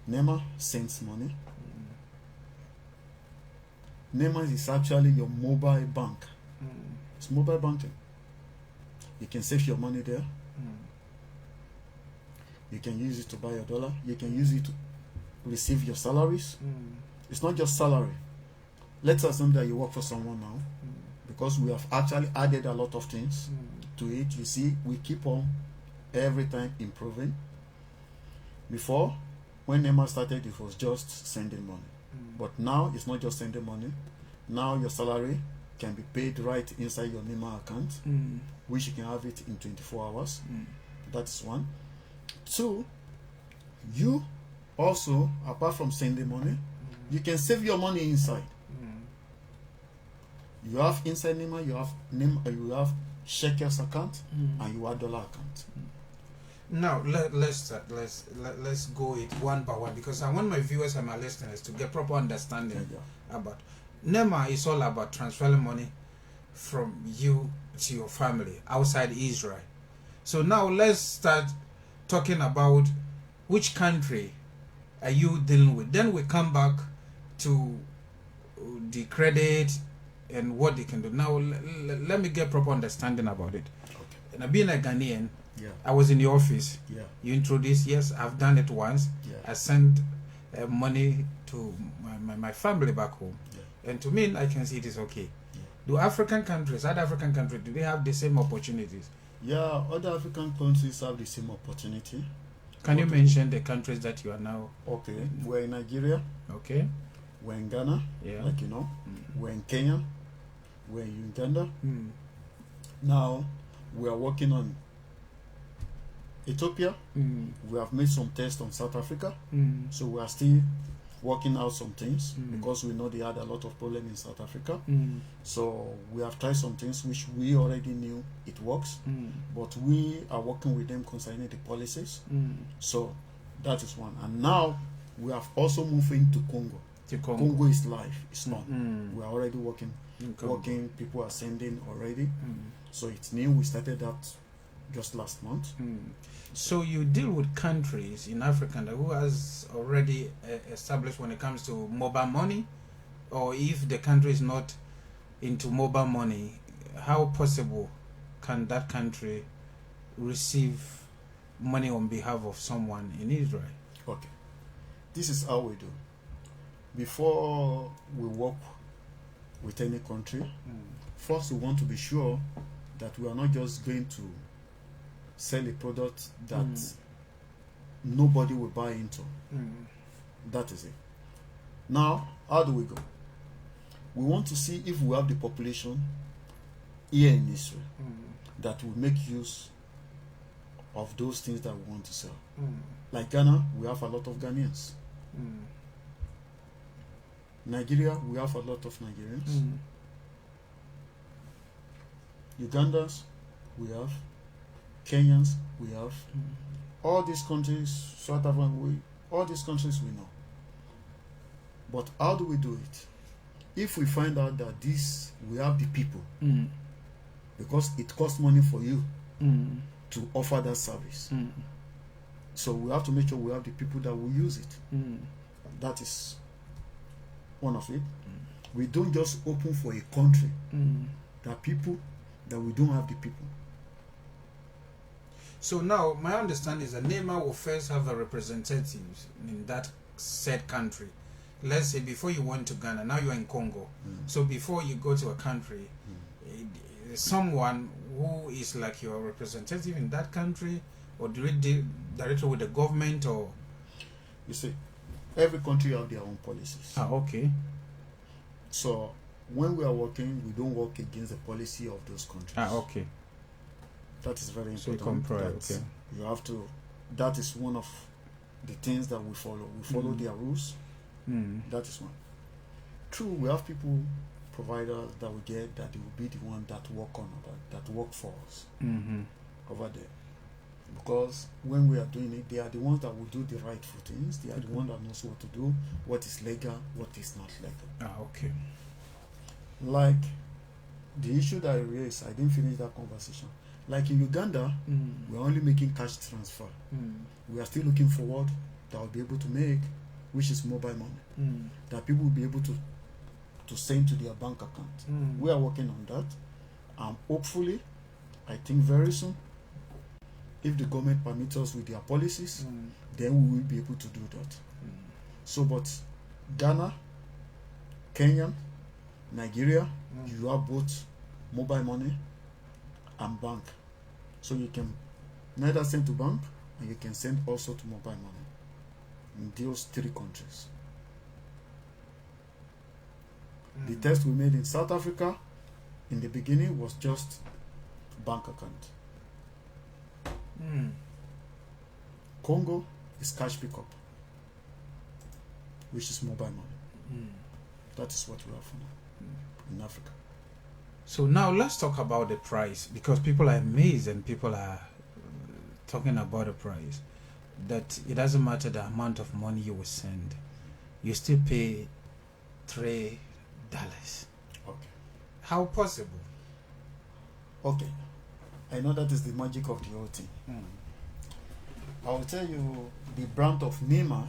Neema sends money. Neema is actually your mobile bank. It's mobile banking. You can save your money there. You can use it to buy a dollar. You can use it to receive your salaries. It's not just salary. Let's assume that you work for someone now, because we have actually added a lot of things to it. You see, we keep on every time improving. Before, when Neema started, it was just sending money. But now it's not just sending money. Now your salary can be paid right inside your Neema account, which you can have it in 24 hours. That's one. Two, you also, apart from sending money, you can save your money inside. You have inside Neema, you have shekels account, and you have dollar account. Now let's go it one by one, because I want my viewers and my listeners to get proper understanding about Neema. Is all about transferring money from you to your family outside Israel. So now let's start talking about which country are you dealing with. Then we come back to the credit and what they can do. Now let me get proper understanding about it. Okay. And being a Ghanaian, I was in the office. You introduced, yes, I've done it once. I sent money to my family back home. And to me, I can see it is okay. Do other African countries, do they have the same opportunities? Yeah, other African countries have the same opportunity. Can you mention the countries that you are now? Okay, we're in Nigeria. Okay. We're in Ghana, like you know. We're in Kenya. We're in Uganda. Now, we are working on Ethiopia. We have made some tests on South Africa. So we are still working out some things because we know they had a lot of problem in South Africa. So we have tried some things which we already knew it works, but we are working with them concerning the policies. So that is one. And now we have also moved into Congo. Congo is live. It's not. We are already working. People are sending already. So it's new. We started that just last month. So you deal with countries in Africa who has already established when it comes to mobile money, or if the country is not into mobile money, how possible can that country receive money on behalf of someone in Israel? Okay, this is how we do. Before we work with any country, first we want to be sure that we are not just going to sell a product that nobody will buy into. That is it. Now, how do we go? We want to see if we have the population here in Israel that will make use of those things that we want to sell. Like Ghana, we have a lot of Ghanaians. Nigeria, we have a lot of Nigerians. Ugandans, we have. Kenyans, we have. All these countries, South Africa, all these countries we know. But how do we do it? If we find out that we have the people, because it costs money for you to offer that service. So we have to make sure we have the people that will use it. That is one of it. We don't just open for a country. There are people that we don't have the people. So now, my understanding is that Neema will first have a representative in that said country. Let's say before you went to Ghana, now you're in Congo. So before you go to a country, someone who is like your representative in that country, or do you deal directly with the government, or? You see, every country have their own policies. Okay. So when we are working, we don't work against the policy of those countries. Okay. That is very important. So you compare, okay. You have to. That is one of the things that we follow. We follow their rules. That is one. True, we have people, providers that we get that they will be the one that work for us over there. Because when we are doing it, they are the ones that will do the rightful things. They are the ones that knows what to do, what is legal, what is not legal. Okay. Like the issue that I raised, I didn't finish that conversation. Like in Uganda, we're only making cash transfer. We are still looking forward that we'll be able to make, which is mobile money, that people will be able to send to their bank account. We are working on that, and hopefully, I think very soon, if the government permits us with their policies, then we will be able to do that. So, but Ghana, Kenya, Nigeria, you have both mobile money and bank. So you can neither send to bank, and you can send also to mobile money in those three countries. The test we made in South Africa in the beginning was just bank account. Congo is cash pickup, which is mobile money. That is what we have for now in Africa. So now let's talk about the price, because people are amazed and people are talking about the price. That it doesn't matter the amount of money you will send, you still pay $3. Okay. How possible? Okay. I know that is the magic of the whole thing. I will tell you the brand of Neema.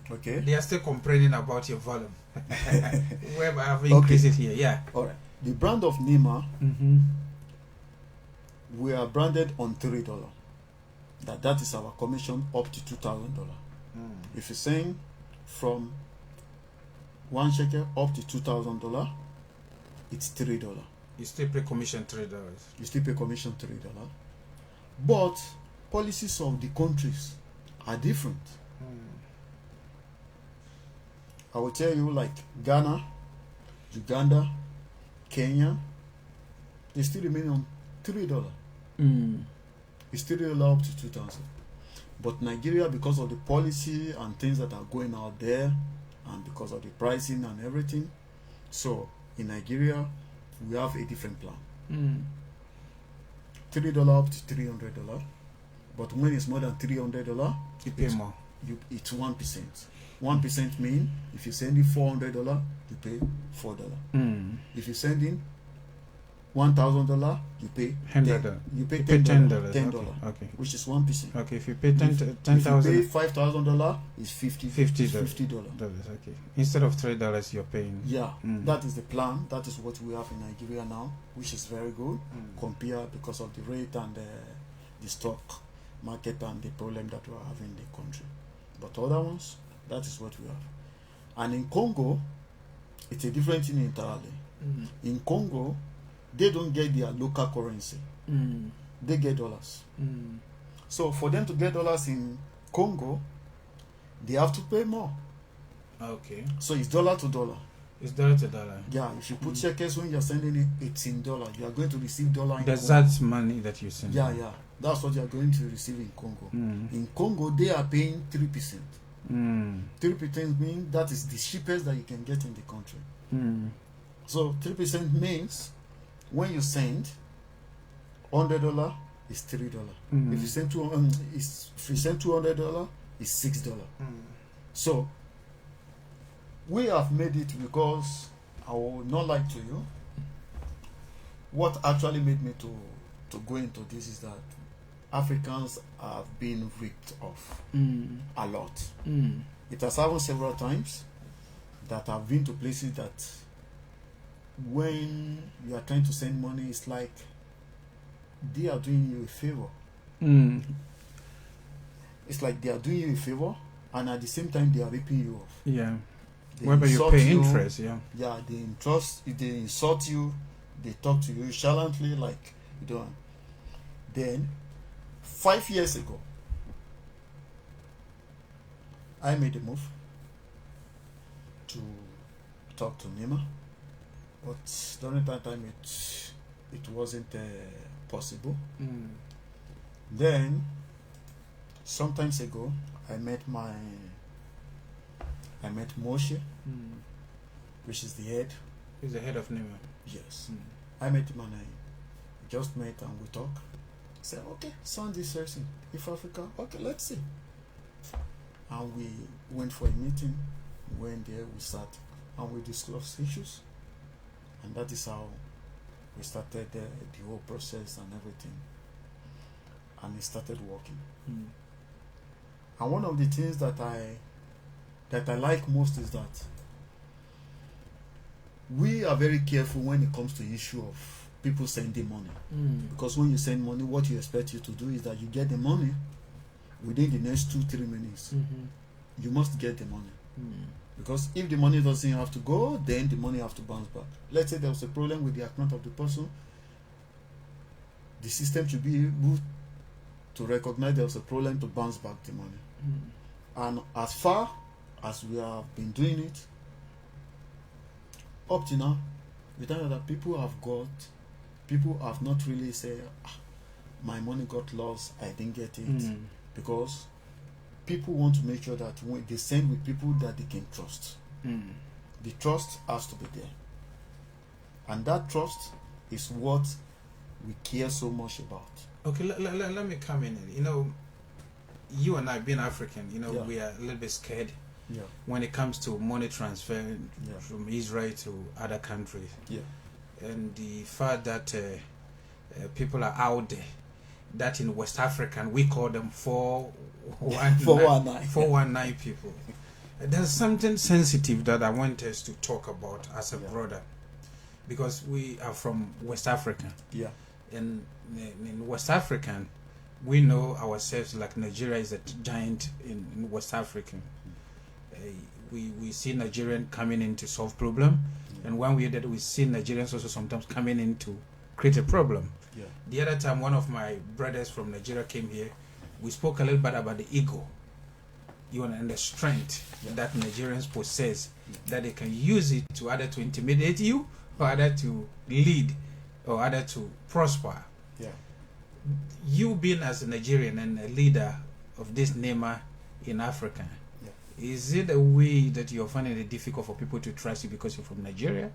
Okay. They are still complaining about your volume. Where I have increased it here. Yeah. All right. The brand of Neema, we are branded on $3. That is our commission up to $2,000. If you send from 1 shekel up to $2,000, it's $3. You still pay commission $3. You still pay commission $3. But policies of the countries are different. I will tell you, like Ghana, Uganda, Kenya, they still remain on $3. It's $3 up to 2,000. But Nigeria, because of the policy and things that are going out there, and because of the pricing and everything, so in Nigeria we have a different plan. $3 up to $300. But when it's more than $300, you pay more. It's 1%. 1% mean if you send in $400, you pay $4. If you send in $1,000, you pay $100. You pay $10. $10. Okay. Which is 1%. Okay. If you pay If you $10,000, pay $5,000, it's $50. Okay. Instead of $3, you're paying. Yeah, that is the plan. That is what we have in Nigeria now, which is very good compared because of the rate and the stock market and the problem that we are having in the country. But other ones, that is what we have. And in Congo, it's a different thing entirely. In Congo, they don't get their local currency. They get dollars. So for them to get dollars in Congo, they have to pay more. Okay. So it's dollar to dollar. It's dollar to dollar. Yeah, if you put shekels when you're sending it, it's in dollar. You are going to receive dollar in That's Congo. that money that you send. Yeah. That's what you are going to receive in Congo. In Congo, they are paying 3%. 3% means that is the cheapest that you can get in the country. So 3% means when you send $100 is $3. If you send $200, it's $6. So we have made it because I will not lie to you. What actually made me to go into this is that Africans have been ripped off a lot. It has happened several times that I've been to places that when you are trying to send money, it's like they are doing you a favor. It's like they are doing you a favor, and at the same time they are ripping you off. Yeah. They Whether you pay interest, Yeah, they insult you, they talk to you challengingly like you don't. Then 5 years ago, I made a move to talk to Neema, but during that time it wasn't possible. Then sometimes ago, I met Moshe, which is the head. He's the head of Neema. Yes. I met him and I just met and we talk. Said, okay, sound this person. If Africa, okay, let's see. And we went for a meeting, we went there, we sat, and we discussed issues. And that is how we started the whole process and everything. And it started working. And one of the things that I like most is that we are very careful when it comes to the issue of people sending money. Because when you send money, what you expect you to do is that you get the money within the next 2-3 minutes. You must get the money. Because if the money doesn't have to go, then the money have to bounce back. Let's say there was a problem with the account of the person. The system should be able to recognize there was a problem to bounce back the money. And as far as we have been doing it, up to now, we tell that people have not really said, my money got lost, I didn't get it. Because people want to make sure that when they send with people that they can trust. The trust has to be there. And that trust is what we care so much about. Okay, let me come in. You know, you and I being African, you know, we are a little bit scared when it comes to money transfer from Israel to other countries. And the fact that people are out there, that in West African, we call them 419 people. There's something sensitive that I want us to talk about as a brother, because we are from West Africa. And in West African, we know ourselves like Nigeria is a giant in West Africa. We see Nigerian coming in to solve problem, and when we did, we see Nigerians also sometimes coming in to create a problem. The other time, one of my brothers from Nigeria came here. We spoke a little bit about the ego, and the strength that Nigerians possess, that they can use it to either to intimidate you, or either to lead, or either to prosper. You being as a Nigerian and a leader of this Neema in Africa, is it a way that you're finding it difficult for people to trust you because you're from Nigeria?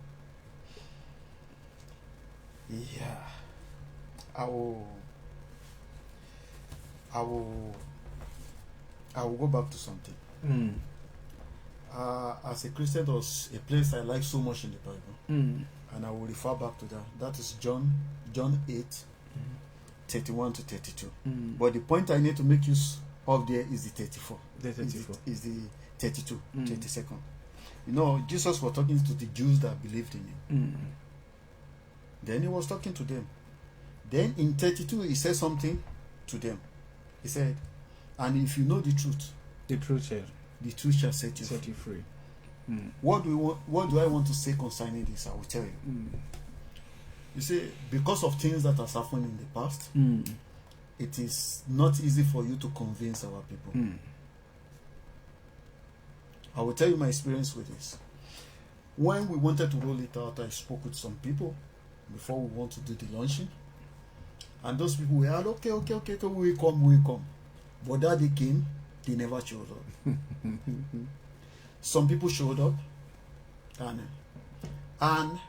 I will go back to something. As a Christian, there's a place I like so much in the Bible, and I will refer back to that. That is John 8, 31 to 32. But the point I need to make use of there is the 34. The 34 is the 32, 32nd. You know, Jesus was talking to the Jews that believed in him. Then he was talking to them. Then in 32, he said something to them. He said, and if you know the truth shall set you free. What do I want to say concerning this? I will tell you. You see, because of things that has happened in the past, it is not easy for you to convince our people. I will tell you my experience with this. When we wanted to roll it out, I spoke with some people before we want to do the launching. And those people were, okay, we come. But that they came, they never showed up. Some people showed up. And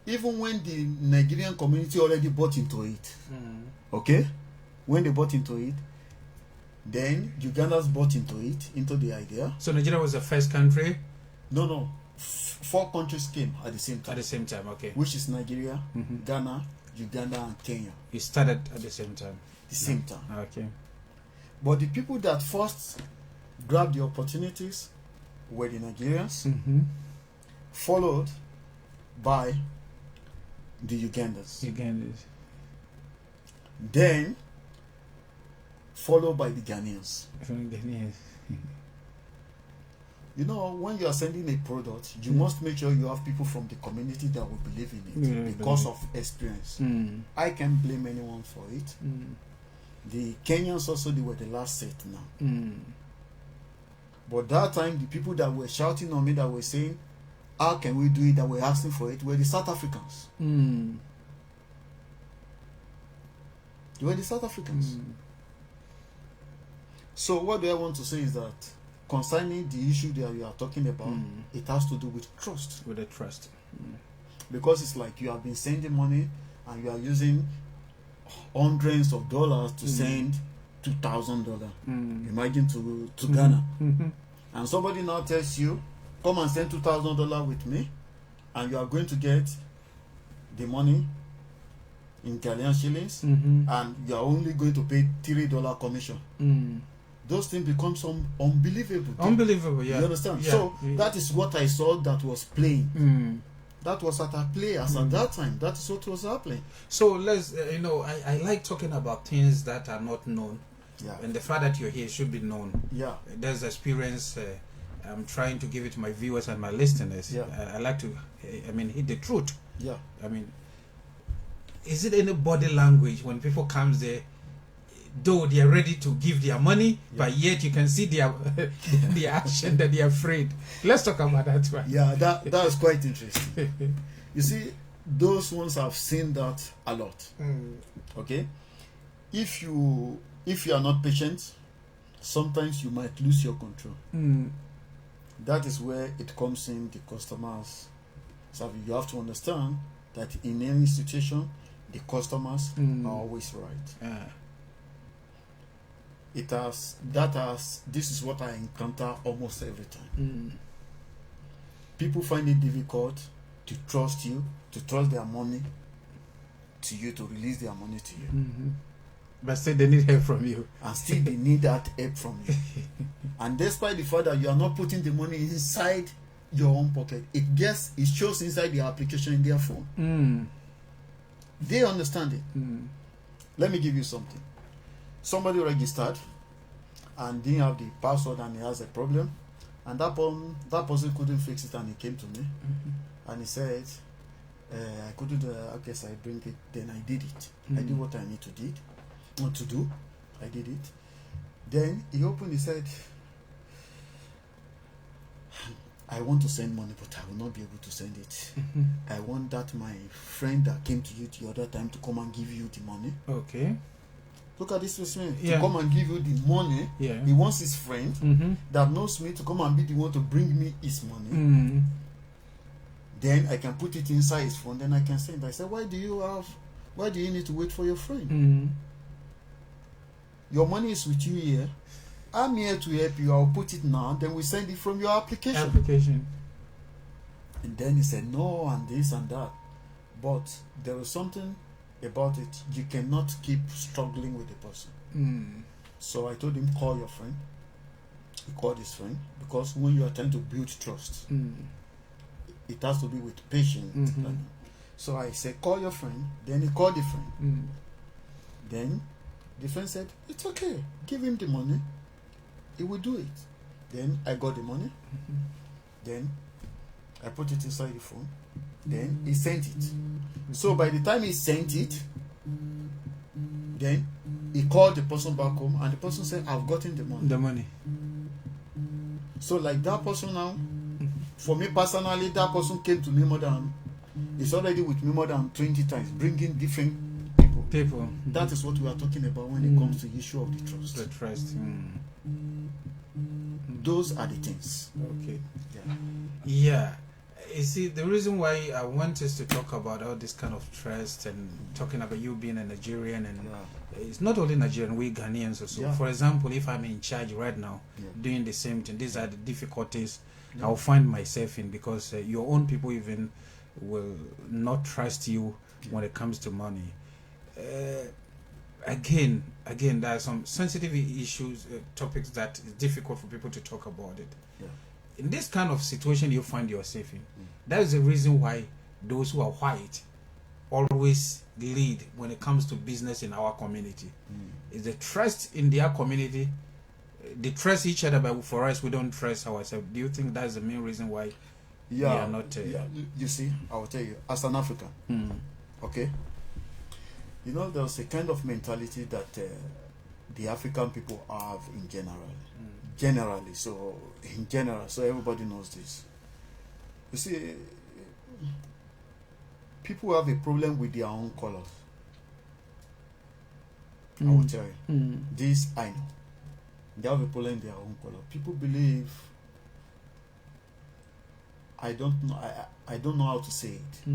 even when the Nigerian community already bought into it, when they bought into it, then Ugandans bought into the idea. So Nigeria was the first country? No. 4 countries came at the same time. At the same time, okay. Which is Nigeria, Ghana, Uganda, and Kenya. You started at the same time? The same time. Okay. But the people that first grabbed the opportunities were the Nigerians, followed by the Ugandans. Then followed by the Ghanaians. You know, when you are sending a product, you must make sure you have people from the community that will believe in it because of experience. I can't blame anyone for it. The Kenyans also, they were the last set now. But that time, the people that were shouting on me, that were saying, how can we do it, that were asking for it, were the South Africans. They were the South Africans. So what do I want to say is that concerning the issue that we are talking about, it has to do with trust. With the trust. Because it's like you have been sending money and you are using hundreds of dollars to send $2,000. Imagine to Ghana. And somebody now tells you, come and send $2,000 with me, and you are going to get the money in Ghanaian shillings, and you are only going to pay $3 commission. Those things become some unbelievable. Unbelievable, yeah. You understand? Yeah. So that is what I saw that was playing. That was at a play as at that time. That is what was happening. So let's, I like talking about things that are not known. And the fact that you're here should be known. There's experience. I'm trying to give it to my viewers and my listeners. I like to, hit the truth. Is it any body language when people comes there? though they are ready to give their money, but yet you can see their their action that they are afraid. Let's talk about that one. Yeah, that's quite interesting. You see, those ones have seen that a lot. Okay, if you are not patient, sometimes you might lose your control. That is where it comes in the customers. So you have to understand that in any situation, the customers are always right. This is what I encounter almost every time. People find it difficult to trust you, to trust their money to you, to release their money to you. But still they need help from you. And still they need that help from you. And despite the fact that you are not putting the money inside your own pocket, it shows inside the application in their phone. They understand it. Let me give you something. Somebody registered and didn't have the password and he has a problem, and that person couldn't fix it, and he came to me and he said, I couldn't okay, so I bring it. Then I did it. I did what I need to do. I did it. Then he opened, he said, I want to send money, but I will not be able to send it. I want that my friend that came to you the other time to come and give you the money. Okay. Look at this person. To come and give you the money. Yeah. He wants his friend that knows me to come and be the one to bring me his money. Then I can put it inside his phone. Then I can send. I said, why do you need to wait for your friend? Your money is with you here. I'm here to help you. I'll put it now. Then we send it from your application. And then he said, no, and this and that. But there was something about it. You cannot keep struggling with the person. So I told him, call your friend. He called his friend, because when you are trying to build trust, it has to be with patience. So I said, call your friend. Then he called the friend. Then the friend said, it's okay, give him the money, he will do it. Then I got the money. Then I put it inside the phone. Then he sent it. So by the time he sent it, then he called the person back home, and the person said, I've gotten the money. So like that person now, for me personally, that person came to me it's already with me more than 20 times, bringing different people. That is what we are talking about when it comes to the issue of the trust. The trust. Those are the things. Okay. Yeah. You see, the reason why I want us to talk about all this kind of trust and talking about you being a Nigerian, and it's not only Nigerian, we Ghanaians also. For example, if I'm in charge right now, doing the same thing, these are the difficulties I'll find myself in, because your own people even will not trust you when it comes to money. Again, there are some sensitive issues, topics that is difficult for people to talk about it. In this kind of situation you find yourself in, that is the reason why those who are white always lead when it comes to business in our community. Is the trust in their community. They trust each other, but for us, we don't trust ourselves. Do you think that's the main reason why we are not? You see, I will tell you, as an African, okay, you know, there's a kind of mentality that the African people have in generally. So in general, so everybody knows this. You see, people have a problem with their own colors. I will tell you, this I know. They have a problem in their own color. People believe, I don't know how to say it,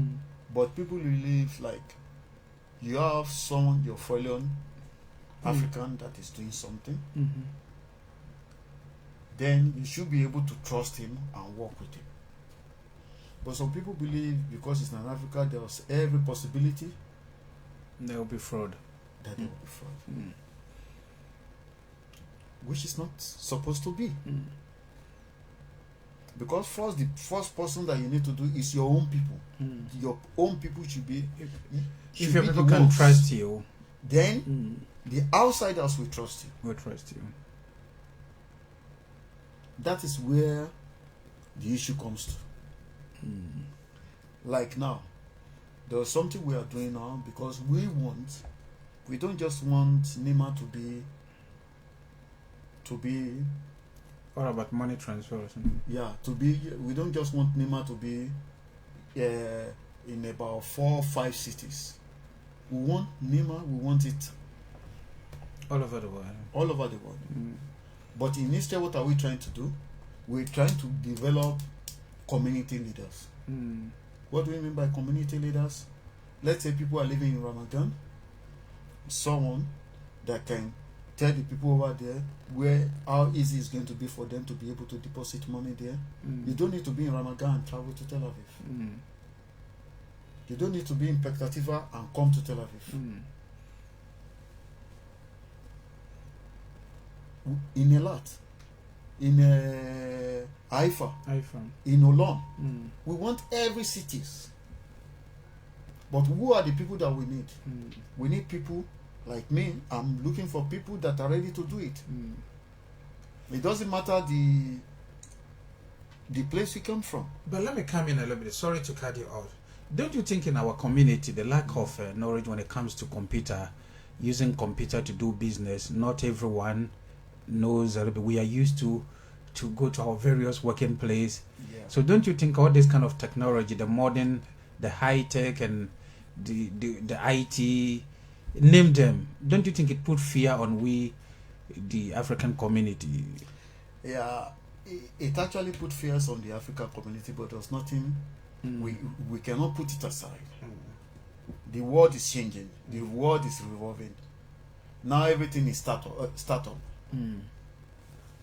but people believe like you have someone, your fellow African that is doing something, then you should be able to trust him and work with him. But some people believe because it's in Africa, there's every possibility there will be fraud. That there will be fraud. Which is not supposed to be. Because first, the first person that you need to do is your own people. Your own people should be. If your people can trust you, then the outsiders will trust you. Will trust you. That is where the issue comes to. Like now, there is something we are doing now because we want we don't just want Neema to be What about money transfer or something? yeah, we don't just want Neema to be in about 4 or 5 cities. We want Neema, we want it all over the world. All over the world. But instead, what are we trying to do? We're trying to develop community leaders. What do we mean by community leaders? Let's say people are living in Ramadan. Someone that can tell the people over there how easy it's going to be for them to be able to deposit money there. You don't need to be in Ramadan and travel to Tel Aviv. You don't need to be in Pektativa and come to Tel Aviv. In Elat, in Haifa, in Olon, we want every cities. But who are the people that we need? We need people like me. I'm looking for people that are ready to do it. It doesn't matter the place we come from. But let me come in a little bit. Sorry to cut you off. Don't you think in our community the lack of knowledge when it comes to using computer to do business, not everyone knows a little bit. We are used to go to our various working place. So don't you think all this kind of technology, the modern, the high tech and the IT, name them, don't you think it put fear on the African community? Yeah, it actually put fears on the African community, but there's nothing we cannot put it aside. The world is changing. The world is revolving. Now everything is startup.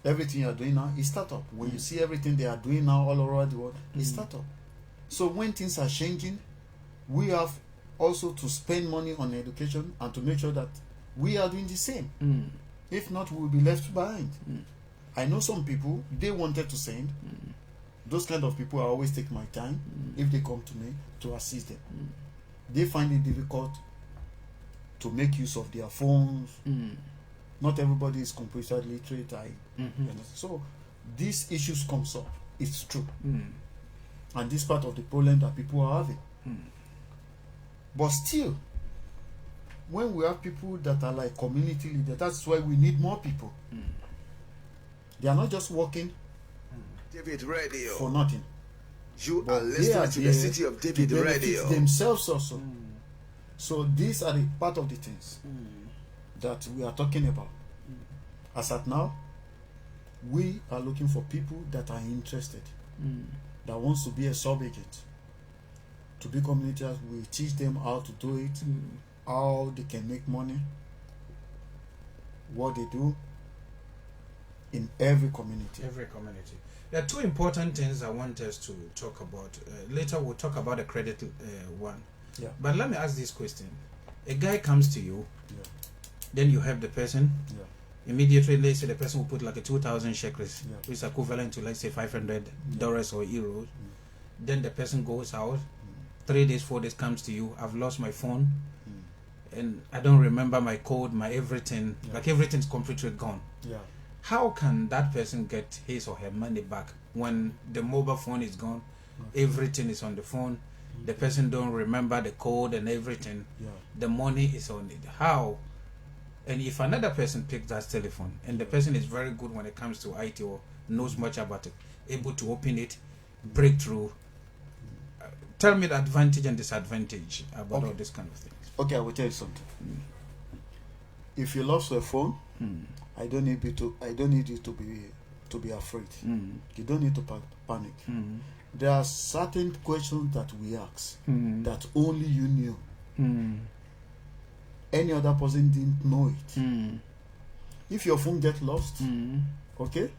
Everything you are doing now is startup. When you see everything they are doing now all over the world, it's startup. So when things are changing, we have also to spend money on education and to make sure that we are doing the same. If not, we will be left behind. I know some people, they wanted to send. Those kind of people, I always take my time if they come to me to assist them. They find it difficult to make use of their phones. Not everybody is computer literate. So these issues comes up. It's true. And this part of the problem that people are having. But still, when we have people that are like community leaders, that's why we need more people. They are not just working David Radio for nothing. You are listening to the City of David Radio. Themselves also. So these are the part of the things that we are talking about. As at now, we are looking for people that are interested, that wants to be a sub-agent, to be community. We teach them how to do it, how they can make money, what they do in every community. There are two important things I want us to talk about. Later we'll talk about the credit one. But let me ask this question. A guy comes to you, then you help the person. Immediately, let's say the person will put like a 2,000 shekels, which is equivalent to, let's say, $500 or euros. Then the person goes out. 3 days, 4 days comes to you. I've lost my phone, and I don't remember my code, my everything. Like everything's completely gone. How can that person get his or her money back when the mobile phone is gone? Everything is on the phone. The person don't remember the code and everything. The money is on it. How? And if another person picks that telephone and the person is very good when it comes to IT or knows much about it, able to open it, break through, tell me the advantage and disadvantage about all this kind of things. Okay, I will tell you something. If you lost your phone, I don't need you to be afraid. You don't need to panic. There are certain questions that we ask that only you knew. Any other person didn't know it. If your phone gets lost, okay,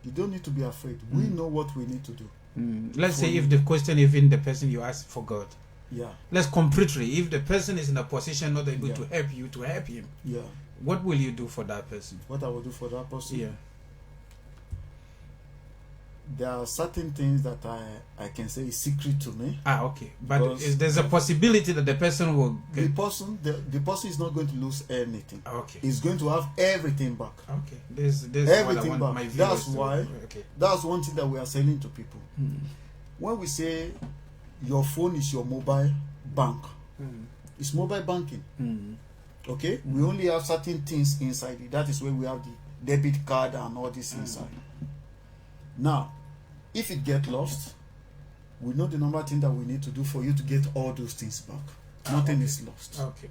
you don't need to be afraid. We know what we need to do. Let's say if the question, even the person you asked forgot. Let's completely. If the person is in a position not able to help you, to help him. What will you do for that person? What I will do for that person? There are certain things that I can say is secret to me. Okay. But there's a possibility that the person will get... The person is not going to lose anything. Okay. He's going to have everything back. Okay. There's everything back. That's why. That's one thing that we are selling to people. When we say your phone is your mobile bank, it's mobile banking. Okay, we only have certain things inside it. That is where we have the debit card and all this inside. Now, if it get lost, we know the number of things that we need to do for you to get all those things back. Nothing is lost. Okay.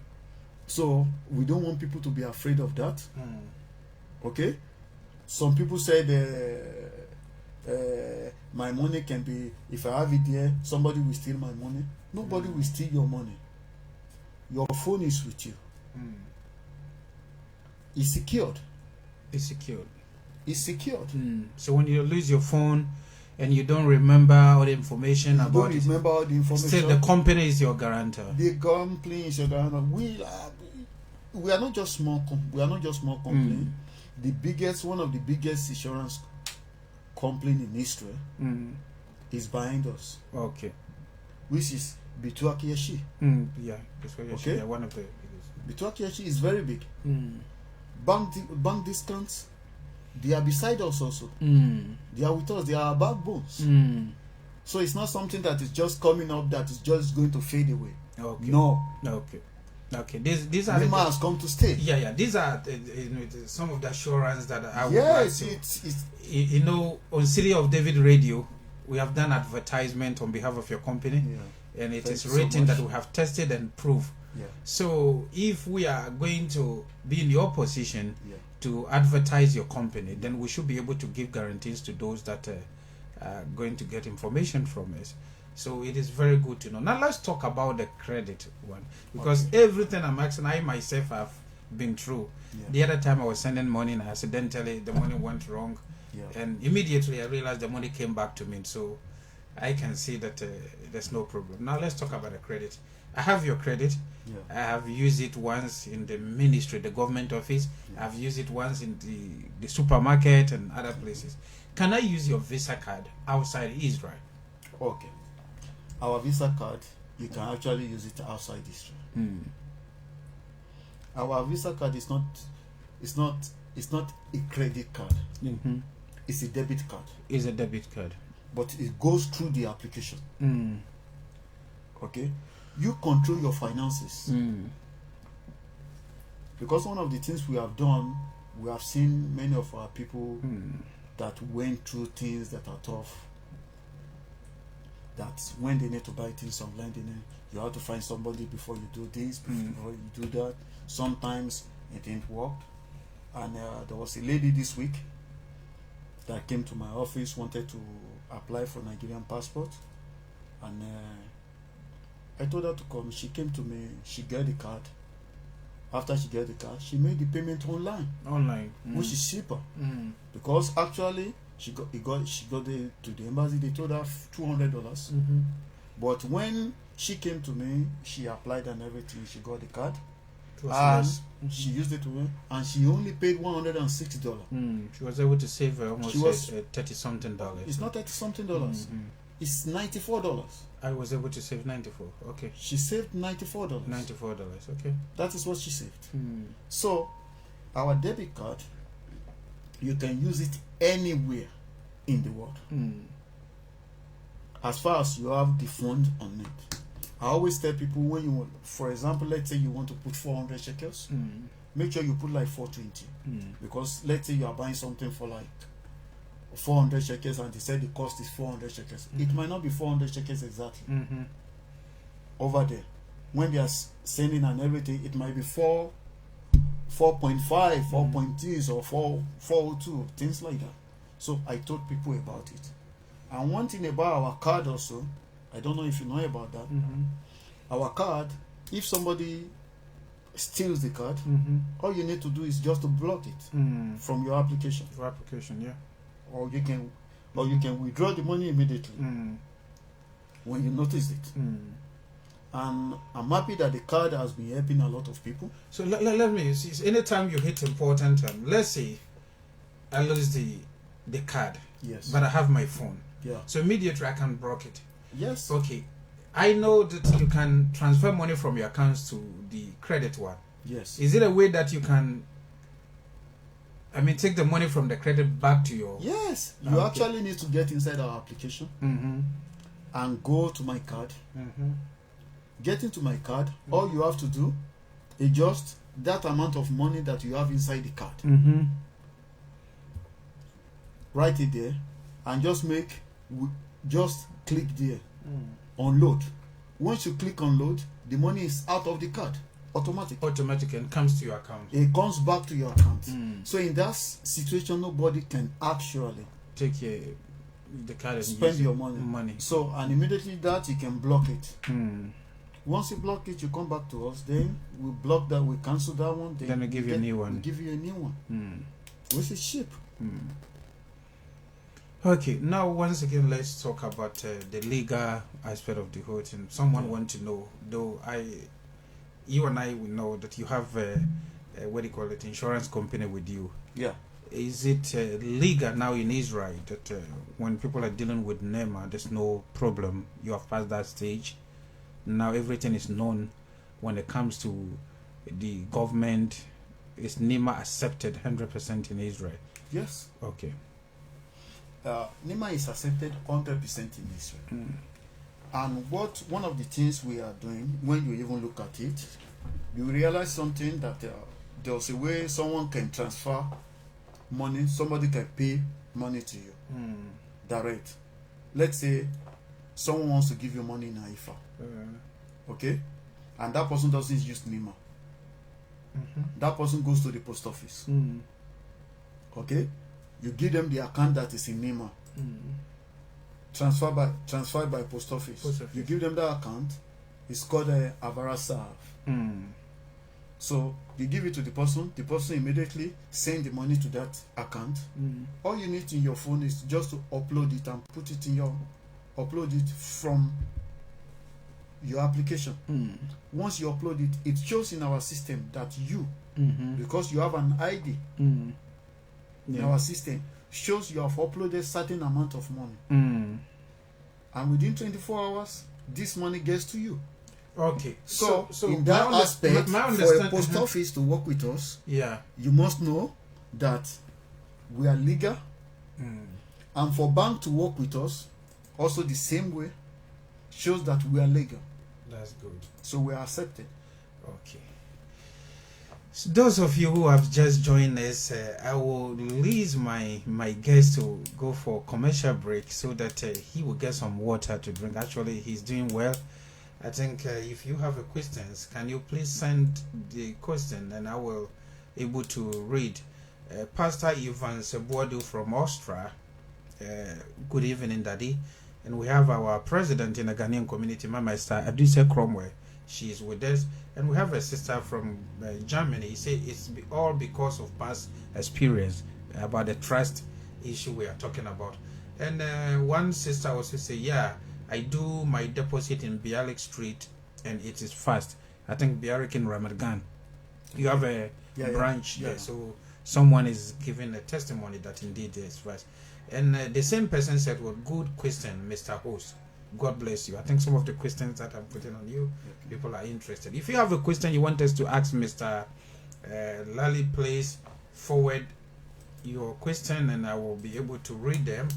So we don't want people to be afraid of that. Okay. Some people said my money can be, if I have it there, somebody will steal my money. Nobody will steal your money. Your phone is with you. It's secured. It's secured. It's secured. So when you lose your phone and you don't remember all the information about it, remember all the information. Still, the company is your guarantor. The company is your guarantor. We are not just small. We are not just small company. The biggest, one of the biggest insurance company in history is behind us. Okay. Which is Bituakiyeshi. Yeah, okay. Yeah, one of the biggest. Bituakiyeshi is very big. Bank discounts, they are beside us also. They are with us. They are our backbones. So it's not something that is just coming up that is just going to fade away. Okay. No. Okay. These are Neema has come to stay. Yeah. These are some of the assurance that I would yes, like to. It's you know, on City of David Radio, we have done advertisement on behalf of your company, and it is written that we have tested and proved. So if we are going to be in your position to advertise your company, then we should be able to give guarantees to those that are going to get information from us. So it is very good to know. Now let's talk about the credit one, because everything I'm asking, I myself have been through. The other time I was sending money and accidentally the money went wrong, and immediately I realized the money came back to me. So I can see that there's no problem. Now let's talk about the credit. I have your credit. I have used it once in the ministry, the government office. I've used it once in the supermarket and other places. Can I use your Visa card outside Israel? Okay. Our Visa card, you can actually use it outside Israel. Our Visa card is not a credit card. It's a debit card. It's a debit card. But it goes through the application. Okay? You control your finances. Because one of the things we have done, we have seen many of our people that went through things that are tough. That when they need to buy things online, you have to find somebody before you do this, before you do that. Sometimes it didn't work. And there was a lady this week that came to my office, wanted to apply for Nigerian passport. And I told her to come. She came to me. She got the card. After she got the card, she made the payment online, which is cheaper. Because actually she got to the embassy. They told her $200. But when she came to me, she applied and everything. She got the card. She used it to me, and she only paid $160. She was able to save almost $30-something. It's not $30-something. It's $94. I was able to save $94. Okay. She saved $94. $94. Okay. That is what she saved. So, our debit card, you can use it anywhere in the world. As far as you have the fund on it. I always tell people, when you want, for example, let's say you want to put 400 shekels, make sure you put like 420. Because let's say you are buying something for like 400 shekels and they said the cost is 400 shekels. It might not be 400 shekels exactly. Over there, when they are sending and everything, it might be 4.5, 4.2 or 402, things like that. So I told people about it. And one thing about our card also, I don't know if you know about that. Our card, if somebody steals the card, all you need to do is just to block it from your application. Your application, yeah. Or you can withdraw the money immediately when you notice it. And I'm happy that the card has been helping a lot of people. So let me see. Anytime you hit important, let's say I lose the card, but I have my phone. So immediately I can block it. Yes. Okay. I know that you can transfer money from your accounts to the credit one. Yes. Is it a way that you can, take the money from the credit back to your... Yes. You actually need to get inside our application and go to my card. Get into my card. All you have to do is just that amount of money that you have inside the card. Write it there and just click there. Unload. Once you click unload, the money is out of the card automatic and comes to your account. It comes back to your account. So in that situation, nobody can actually take the card and spend your money. So, and immediately that you can block it. Once you block it, you come back to us. Then we block that, we cancel that one. Then we give you a new one. We give you a new one. Which is cheap. Okay, now once again, let's talk about the legal aspect of the whole thing. Someone want to know, though you and I will know that you have what do you call it, insurance company with you. Yeah. Is it legal now in Israel that when people are dealing with Neema, there's no problem? You have passed that stage. Now everything is known when it comes to the government. Is Neema accepted 100% in Israel? Yes. Okay. Neema is accepted 100% in Israel. And one of the things we are doing, when you even look at it, you realize something that there's a way someone can transfer money, somebody can pay money to you direct. Let's say someone wants to give you money in Haifa, okay, and that person doesn't use Neema. That person goes to the post office, okay. You give them the account that is in Neema. Transfer by post office. You give them that account. It's called a Avarasav. So you give it to the person. The person immediately send the money to that account. All you need in your phone is just to upload it and put it in your from your application. Once you upload it, it shows in our system that you, because you have an ID. In our system shows you have uploaded certain amount of money, and within 24 hours this money gets to you. Okay, so in that aspect, for a post office to work with us, you must know that we are legal, and for bank to work with us also the same way shows that we are legal. That's good. So we are accepted. Okay. So those of you who have just joined us, I will release my guest to go for commercial break so that he will get some water to drink. Actually, he's doing well. I think if you have a questions, can you please send the question and I will able to read. Pastor Ivan Sebuadu from Austria. Good evening, Daddy. And we have our president in the Ghanaian community, Mama Esther Aduse Cromwell. She is with us. And we have a sister from Germany. He said it's all because of past experience about the trust issue we are talking about. And one sister also say, yeah, I do my deposit in Bialik Street and it is fast. I think Bialik in Ramadan. You have a branch there. So someone is giving a testimony that indeed it is fast. And the same person said, well, good question, Mr. Host. God bless you. I think some of the questions that I'm putting on you, people are interested. If you have a question you want us to ask Mr. Lally, please forward your question and I will be able to read them.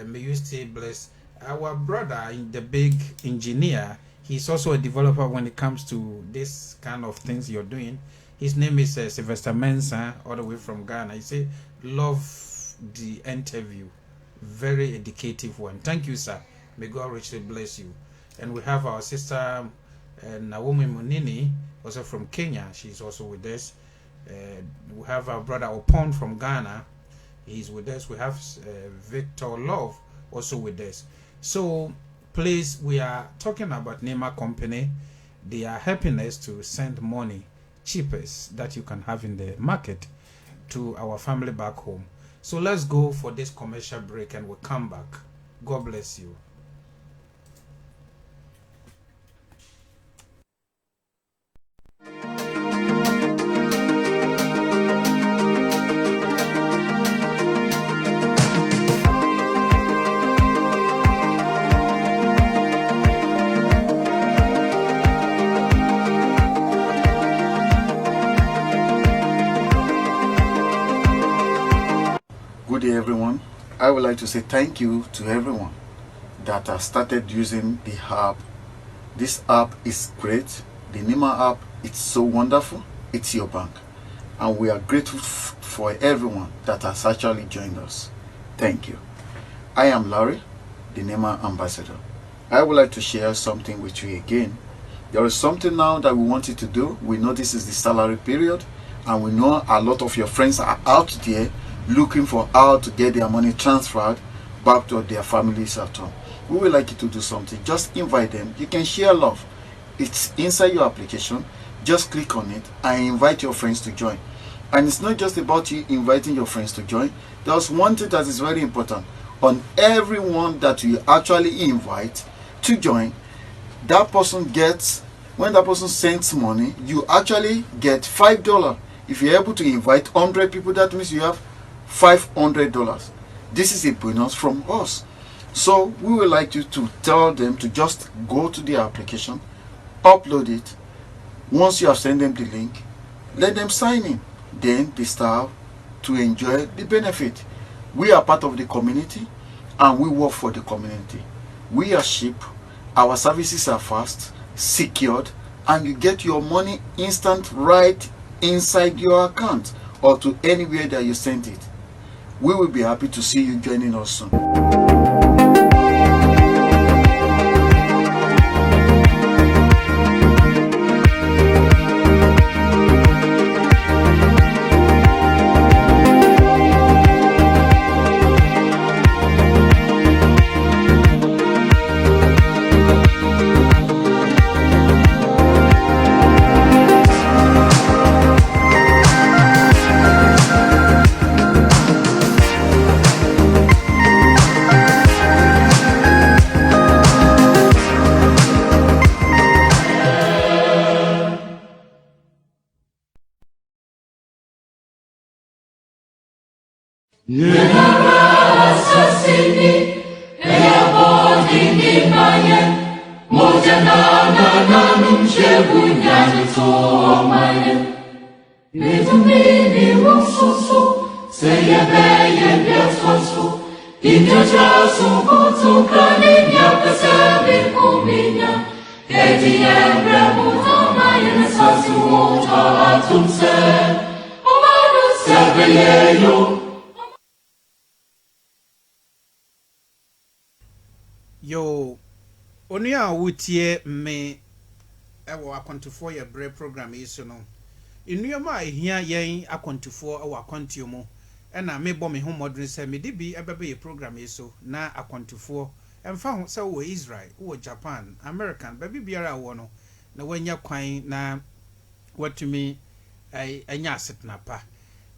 May you stay blessed. Our brother, the big engineer, he's also a developer when it comes to this kind of things you're doing. His name is Sylvester Mensah, all the way from Ghana. He said, love the interview. Very educative one. Thank you, sir. May God richly bless you. And we have our sister Naomi Munini, also from Kenya. She's also with us. We have our brother Opon from Ghana. He's with us. We have Victor Love also with us. So please, we are talking about Neema Company. They are helping us to send money, cheapest that you can have in the market, to our family back home. So let's go for this commercial break and we'll come back. God bless you. Good day, everyone. I would like to say thank you to everyone that has started using the app. This app is great. The Neema app, it's so wonderful. it's your bank. And we are grateful for everyone that has actually joined us. Thank you. I am Larry, the Neema ambassador. I would like to share something with you again. There is something now that we want you to do. We know this is the salary period, and we know a lot of your friends are out there looking for how to get their money transferred back to their families at home. We would like you to do something. Just invite them. You can share love. It's inside your application. Just click on it and invite your friends to join. And it's not just about you inviting your friends to join. There's one thing that is very important. On everyone that you actually invite to join, that person gets, when that person sends money, you actually get $5. If you're able to invite 100 people, that means you have $500. This is a bonus from us. So we would like you to tell them to just go to the application, upload it. Once you have sent them the link, let them sign in. Then they start to enjoy the benefit. We are part of the community and we work for the community. We are cheap, our services are fast, secured, and you get your money instant right inside your account or to anywhere that you sent it. We will be happy to see you joining us soon. Nenara sasini, eya bodi ni maye, moja na numshebu nyani to maye. Nizumini mususu, seye beye biatwansu, inyoja sunkutu kani nyapese bikuminya, edi emre muta maye nesasu muta atumse, omanu sebeye yo. Yo, onua wutie me ewo Akwantufuo ye bre program yi so no. Enuama ehia yen Akwantufuo ewo Akwantio mu. Na me bɔ me ho modern say me de bi ebebe ye program yi so na Akwantufuo emfa ho say wo Israel, wo Japan, American, baby biara wo no na wanya kwan na watumi anya asetna pa.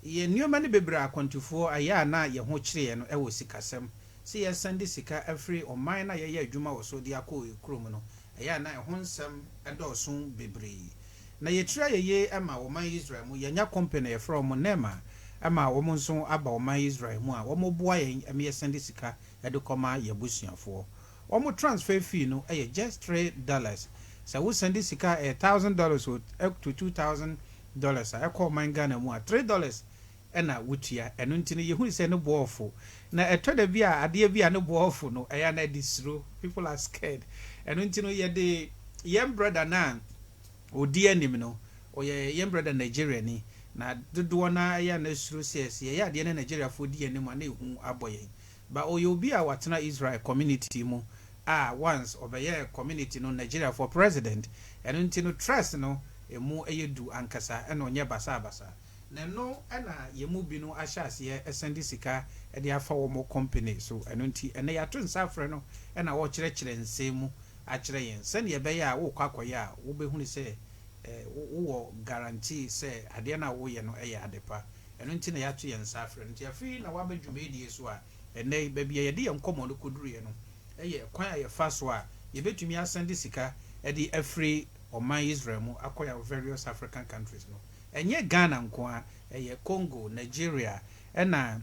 Ye nneoma ne bebre Akwantufuo aya na ye ho kyerɛ no ewo sikasɛm. See ya send sika every or mine na ye adwuma wo so dia ko ekrom no eya na ho nsɛm ɛdɔso bebre na ye tira ye ama wo man Israel mu ye nya company ye from Neema ama wo nso aba wo man Israel mu a wo mo boa ye am ye send sika ɛde kɔma ye busuafo wo mo transfer fee no just $3 so wo send sika $1,000 up to $2,000 a ɛkɔ man Ghana mu a $3 ena wutia eno ntini yehu se no boofo na etoda bi a ade bi a no boofo no eya na disro people are scared eno ntino ye de yem brother na odi anim no oye yem brother Nigeria ni na dodo na eya na suro se ye ade na Nigeria fo di anim na ehu aboye ba oye obi a watena Israel community mu once obeye community no Nigeria for president eno ntino trust no emu eyedu ankasa eno nye basa no ana yemu bi no ahyase ye esende sika e de afa wo mo company so eno nti ene ya to nsafre no ana wo kyerɛkyerɛ nsɛmu a kyerɛ yen sɛne ye bɛyɛ a wo kwakoyɛ a wo behunu sɛ wo guarantee sɛ ade na wo ye no ɛyɛ adepa eno nti na ya to yen nsafre nti afi na wa badwumadie so a ene ba bia ye de yen komo no koduru ye no ɛyɛ kwan a ye fa so a ye betumi asende sika e de afri oman Israel mu akoya various African countries no enye Ghana nkoa eye Congo, Nigeria, ena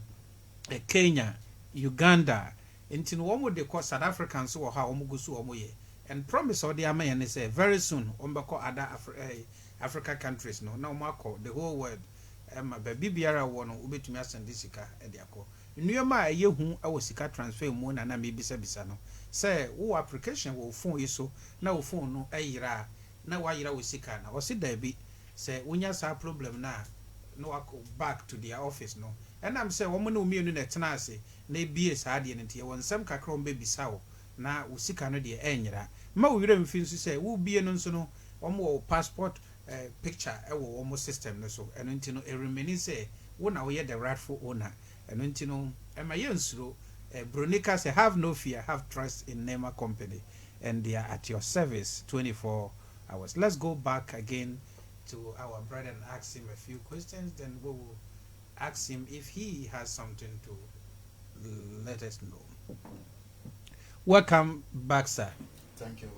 Kenya, Uganda, enti no womo de ko South Africans wo ha womo gusu womo ye and promise or the amen say very soon ombeko other Africa countries no na womo akọ the whole world ma ba bibiara wo no obetumi asende sika e de akọ nnuema eye hu awo sika transfer mu na me bisa no say wo application wo phone yi so na wo phone no ayira na wa yira wo sika na o si da bi say unya sa problem na no go back to their office no and I'm say woman no mienu na tena ase na bie saa de ntie won sam kakra on baby sawo na usika no de enyira ma wo wire mfi nso say wo bie no nso no wo passport picture wo wo system no so eno nti no e remain say wo na wo ye the rightful owner eno nti no e ma ye nsuro Bronica say have no fear, have trust in Neema company and they are at your service 24 hours. Let's go back again to our brother and ask him a few questions, then we will ask him if he has something to let us know. Welcome back, sir. Thank you.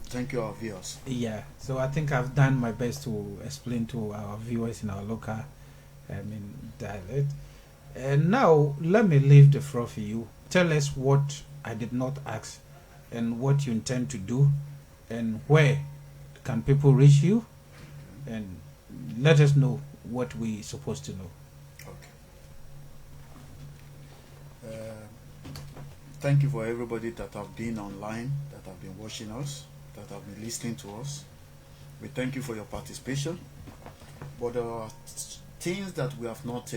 Thank you, our viewers. Yeah, so I think I've done my best to explain to our viewers in our local dialect. And now, let me leave the floor for you. Tell us what I did not ask and what you intend to do and where can people reach you, and let us know what we're supposed to know. Okay. Thank you for everybody that have been online, that have been watching us, that have been listening to us. We thank you for your participation. But there are things that we have not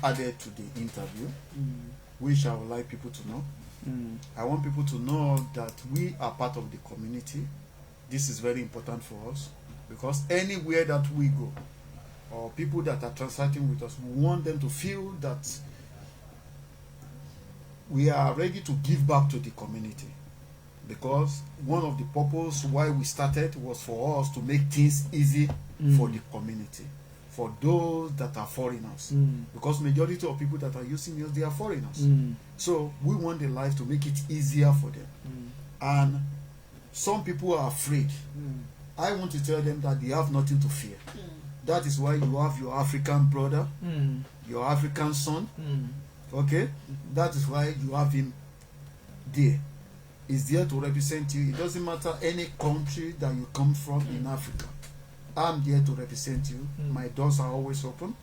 added to the interview, which I would like people to know. I want people to know that we are part of the community. This is very important for us because anywhere that we go, or people that are transacting with us, we want them to feel that we are ready to give back to the community. Because one of the purposes why we started was for us to make things easy for the community, for those that are foreigners. Because majority of people that are using us, they are foreigners. So we want the life to make it easier for them. And some people are afraid. I want to tell them that they have nothing to fear. That is why you have your African brother, your African son. Okay? That is why you have him there. He's there to represent you. It doesn't matter any country that you come from in Africa. I'm there to represent you. My doors are always open.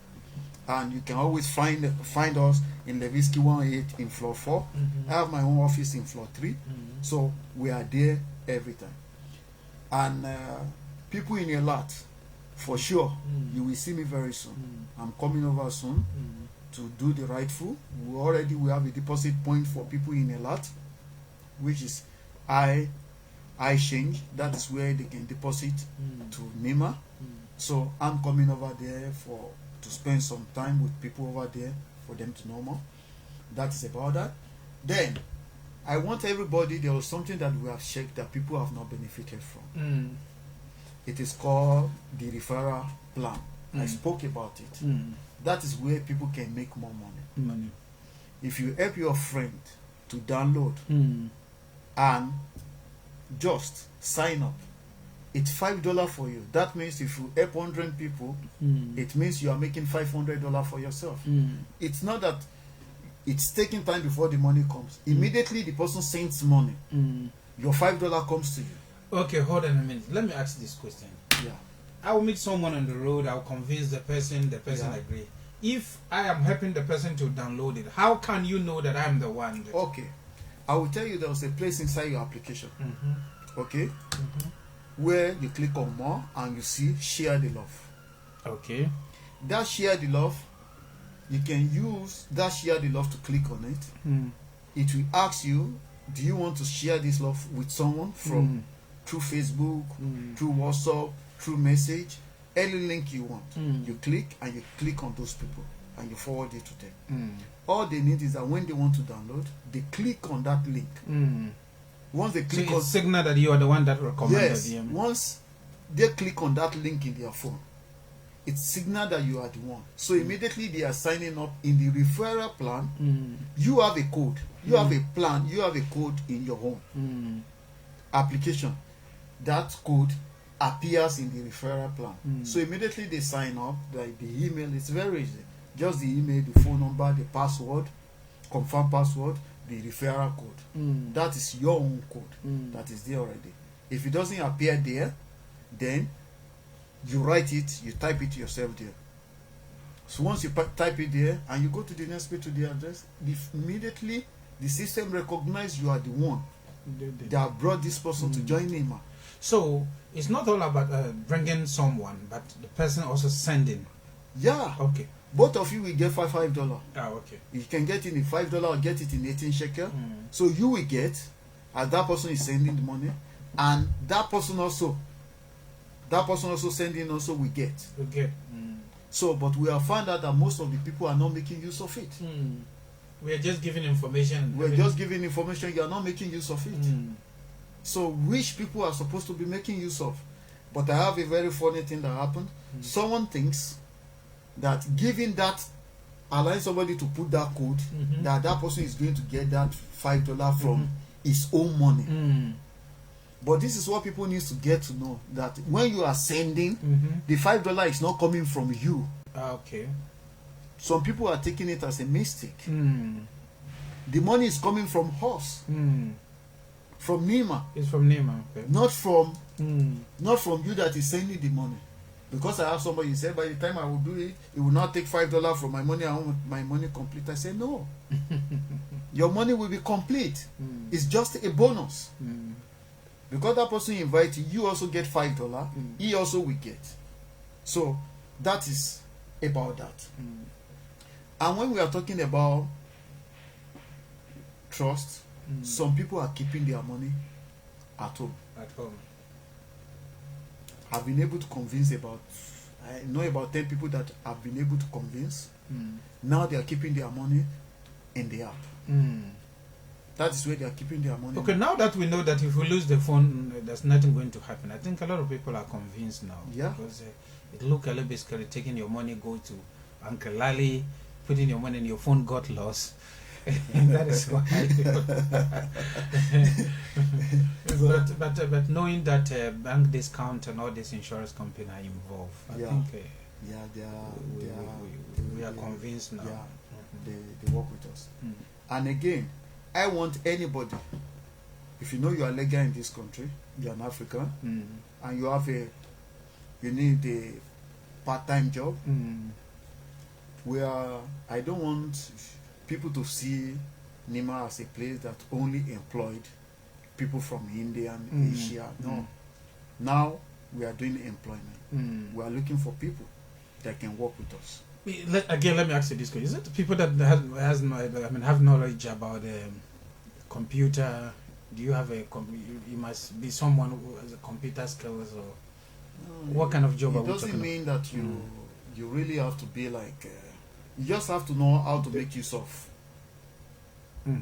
And you can always find us in Levinsky 18 in floor 4. I have my own office in floor 3. So we are there every time. And people in a lot, for sure, you will see me very soon. I'm coming over soon to do the rightful. We have a deposit point for people in a lot, which is I change. That is where they can deposit to Neema. So I'm coming over there to spend some time with people over there for them to know more. That is about that. Then I want everybody, there was something that we have checked that people have not benefited from. It is called the referral plan. I spoke about it. That is where people can make more money. If you help your friend to download and just sign up, it's $5 for you. That means if you help 100 people, it means you are making $500 for yourself. It's not that it's taking time before the money comes. Immediately the person sends money, your $5 comes to you. Okay, hold on a minute. Let me ask this question. Yeah. I will meet someone on the road. I'll convince the person agree. If I am helping the person to download it, how can you know that I'm the one? Okay. I will tell you there's a place inside your application. Okay? Where you click on more and you see share the love. Okay. That share the love, you can use that share the love to click on it. It will ask you, do you want to share this love with someone from through Facebook, through WhatsApp, through message, any link you want. You click and you click on those people and you forward it to them. All they need is that when they want to download, they click on that link. Once they click on signal that you are the one that recommended. Yes. Once they click on that link in their phone, it's signal that you are the one. So immediately they are signing up in the referral plan. You have a code. You have a plan. You have a code in your home application. That code appears in the referral plan. So immediately they sign up. Like the email, it's very easy. Just the email, the phone number, the password, confirm password, the referral code. That is your own code that is there already. If it doesn't appear there, then you write it, you type it yourself there. So once you type it there and you go to the next page to the address, immediately the system recognizes you are the one that brought this person to join Neema. So it's not all about bringing someone, but the person also sending. Yeah. Okay. Both of you will get $5. Ah, okay. You can get it in $5 or get it in 18 shekel. So you will get, as that person is sending the money, and that person also sending also will get. Okay. So, but we have found out that most of the people are not making use of it. We are just giving information. We're just giving information. You are not making use of it. So, which people are supposed to be making use of? But I have a very funny thing that happened. Someone thinks that giving that, allowing somebody to put that code, that person is going to get that $5 from his own money. But this is what people need to get to know, that when you are sending, the $5 is not coming from you. Okay. Some people are taking it as a mistake. The money is coming from us, from Neema. It's from Neema, okay. Not from you that is sending the money. Because I have somebody said, by the time I will do it, it will not take $5 from my money. I want my money complete. I say no. Your money will be complete. It's just a bonus. Because that person invited you, also get $5. He also will get. So that is about that. And when we are talking about trust, some people are keeping their money at home. At home. I've been able to convince I know about 10 people that I've been able to convince. Now they are keeping their money in the app. That is where they are keeping their money. Okay, now that we know that if we lose the phone, there's nothing going to happen. I think a lot of people are convinced now. Yeah. Because it look a little bit scary, taking your money, go to Uncle Lally, putting your money in your phone got lost. That is why. but knowing that bank discount and all this insurance company are involved, I think we are convinced now. Yeah, they work with us. And again, I want anybody, if you know you are legal in this country, you are an African, and you need a part-time job, where I don't want people to see Neema as a place that only employed people from India and Asia. No. Now we are doing employment. We are looking for people that can work with us. Again, let me ask you this question: is it the people that have knowledge about computer? Do you have you must be someone who has a computer skills, or what kind of job are we talking about? It doesn't mean that you really have to be like. You just have to know how to make use of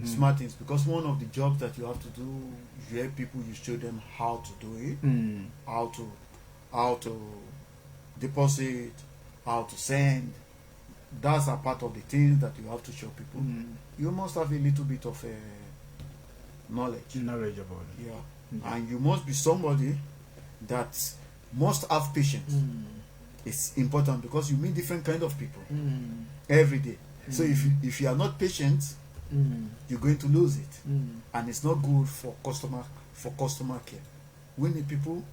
smart things, because one of the jobs that you have to do, you help people, you show them how to do it, how to deposit, how to send. That's a part of the things that you have to show people. You must have a little bit of knowledge about it. And you must be somebody that must have patience. It's important, because you meet different kind of people every day. So if you are not patient, you're going to lose it, and it's not good for customer care. We need people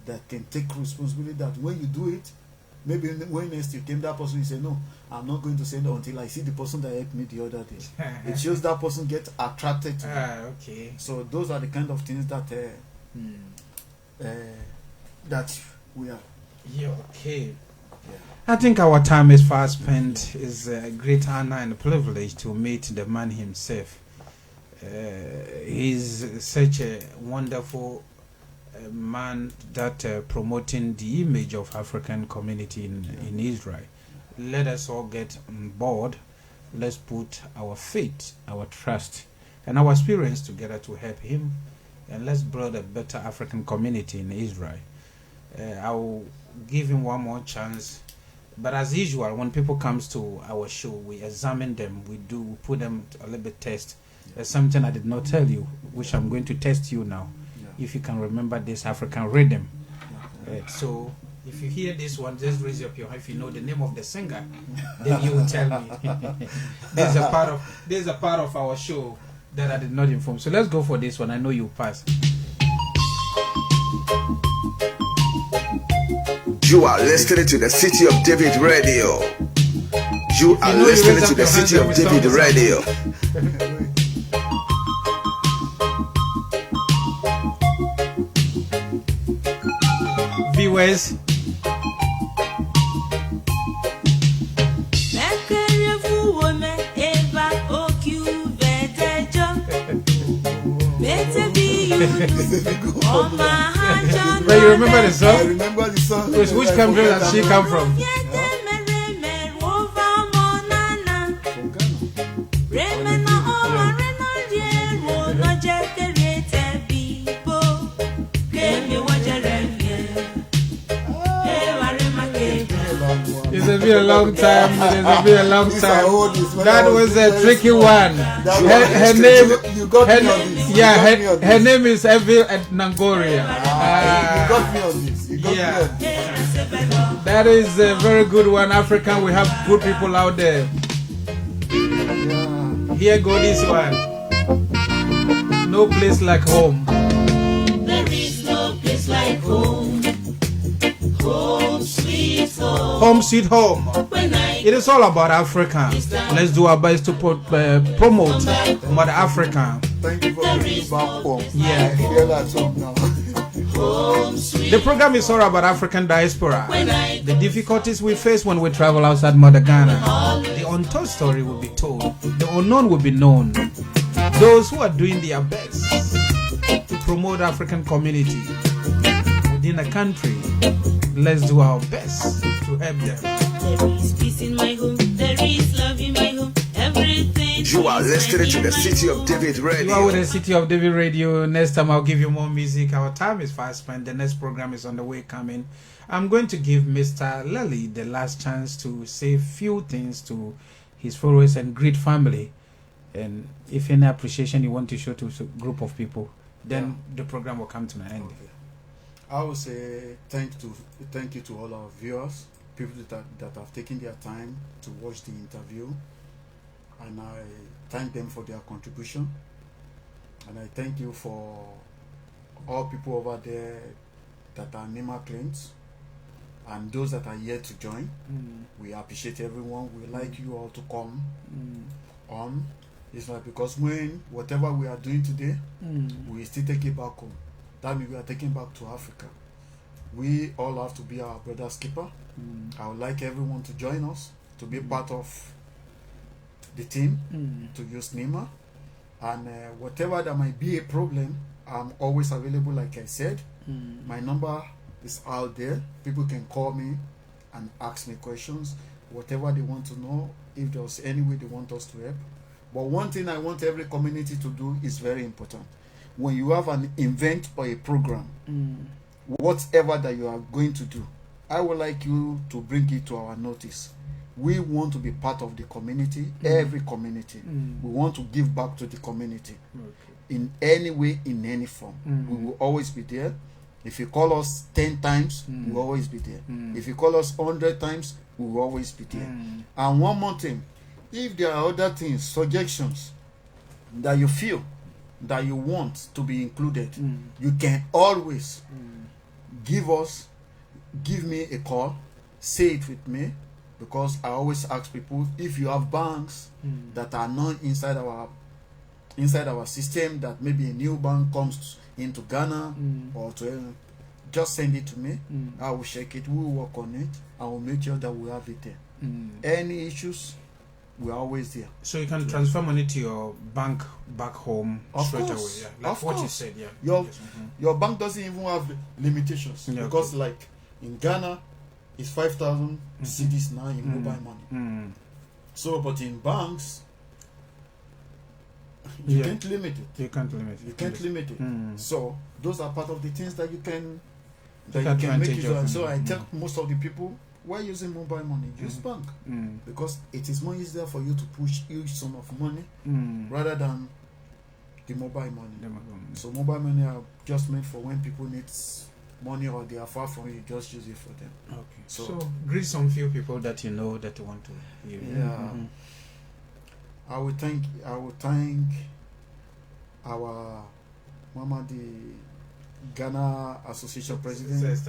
that can take responsibility, that when you do it, maybe when next you came, that person will say, no, I'm not going to send it until I see the person that helped me the other day. It shows that person gets attracted to me. Okay. So those are the kind of things that that we are. Yeah, okay. I think our time is fast spent. It's a great honor and a privilege to meet the man himself. He's such a wonderful man that promoting the image of African community in Israel. Let us all get on board. Let's put our faith, our trust, and our experience together to help him, and let's build a better African community in Israel. I'll give him one more chance, but as usual, when people comes to our show, we examine them. We put them a little bit test. There's something I did not tell you, which I'm going to test you now. If you can remember this African rhythm. So if you hear this one, just raise up your hand. If you know the name of the singer, then you will tell me. There's a part of our show that I did not inform. So let's go for this one. I know you pass. You are listening to the City of David Radio. You are listening to the City of David Radio. Anyways. But you remember the song? I remember the song. Which country does she come from? It's been a long time. It's been a long time. That was a tricky one. Her name. Her name is Evil at Nangoria. You got me on this. That is a very good one. African, we have good people out there. Here go this one. No place like home. There is no place like home. Home sweet home. Home sweet home. It is all about Africa. Let's do our best to promote Mother Africa. Thank you for bringing back home. Yeah. I feel that home now. The program is all about African diaspora. The difficulties we face when we travel outside Mother Ghana. The untold story will be told. The unknown will be known. Those who are doing their best to promote African community within a country, let's do our best to help them. There is peace in my home. There is love in my home. Everything. You are listening to the City of David Radio. You are with the City of David Radio. Next time I'll give you more music. Our time is fast spent. The next program is on the way coming. I'm going to give Mr. Lely the last chance to say a few things to his followers and great family. And if any appreciation you want to show to a group of people, then the program will come to an end. Okay. I will say thank you to all our viewers, people that have taken their time to watch the interview, and I thank them for their contribution, and I thank you for all people over there that are Neema clients and those that are yet to join. We appreciate everyone. We like you all to come on. It's like, because when whatever we are doing today, we still take it back home. That means we are taking back to Africa. We all have to be our brother's keeper. I would like everyone to join us, to be part of the team, to use Neema. And whatever there might be a problem, I'm always available, like I said. My number is out there. People can call me and ask me questions, whatever they want to know, if there's any way they want us to help. But one thing I want every community to do is very important. When you have an event or a program, whatever that you are going to do, I would like you to bring it to our notice. We want to be part of the community, every community. We want to give back to the community in any way, in any form. We will always be there. If you call us 10 times, we will always be there. If you call us 100 times, we will always be there. And one more thing, if there are other things, suggestions that you feel that you want to be included, you can always give me a call, say it with me, because I always ask people, if you have banks that are not inside our system, that maybe a new bank comes into Ghana or to just send it to me. I will check it, we will work on it, I will make sure that we have it there. Any issues, we're always there. So you can transfer money to your bank back home straight away. Yeah. Like of what course. you said, yeah. Your bank doesn't even have limitations, because like in Ghana, it's 5,000 cedis now in mobile money. So, but in banks, you can't limit it. You can't limit it. So those are part of the things that you can make use of. So I tell most of the people, we're using mobile money, use bank, because it is more easier for you to push huge sum of money rather than the mobile money. So mobile money are just meant for when people need money or they are far from you, just use it for them. Okay. So greet some few people that you know that you want to use. Yeah. I will thank our Mama, the Ghana Association President.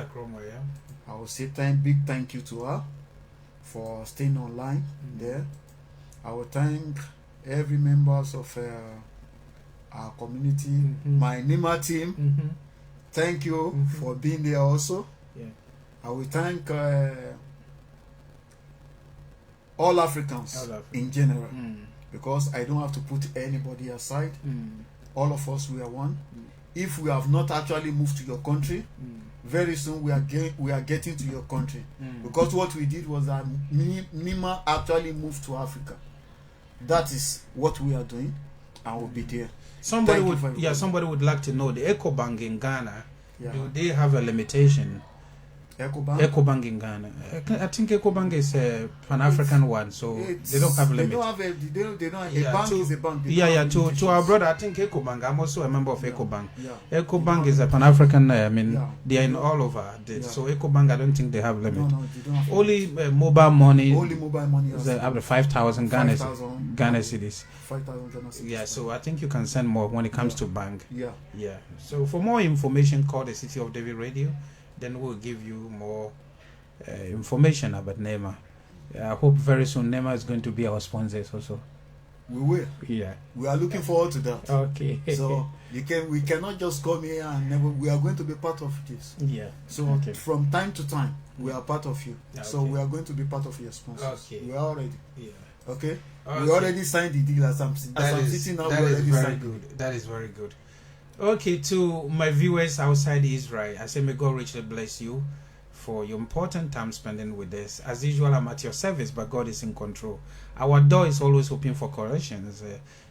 I will say big thank you to her for staying online there. I will thank every members of our community, my Neema team. Thank you for being there also. I will thank all Africans in general, because I don't have to put anybody aside. All of us, we are one. If we have not actually moved to your country, very soon we are getting to your country, because what we did was that Neema actually moved to Africa. That is what we are doing, and we'll be there. Somebody would like to know the EcoBank in Ghana. Do they have a limitation? EcoBank in Ghana. I think EcoBank is a Pan-African one, so they don't have a limit. They don't have a bank is a bank. To our brother, I think EcoBank. I'm also a member of EcoBank. EcoBank is a Pan-African. They are in all over. So EcoBank, I don't think they have limit. No, they don't have only mobile money. Only mobile money. Is up to 5,000 Ghana cedis. 5,000 Ghana cedis. Yeah, so I think you can send more when it comes to bank. Yeah. So for more information, call the City of David Radio. Then we'll give you more information about Neema. I hope very soon Neema is going to be our sponsors also. We will. Yeah. We are looking forward to that. Okay. So we cannot just come here and never. We are going to be part of this. Yeah. So from time to time, we are part of you. Okay. So we are going to be part of your sponsors. Okay. We are already. Yeah. Okay. We already signed the deal as I'm sitting now. That is very good. That is very good. Okay, to my viewers outside Israel, I say may God richly bless you for your important time spending with us. As usual, I'm at your service, but God is in control. Our door is always open for corrections.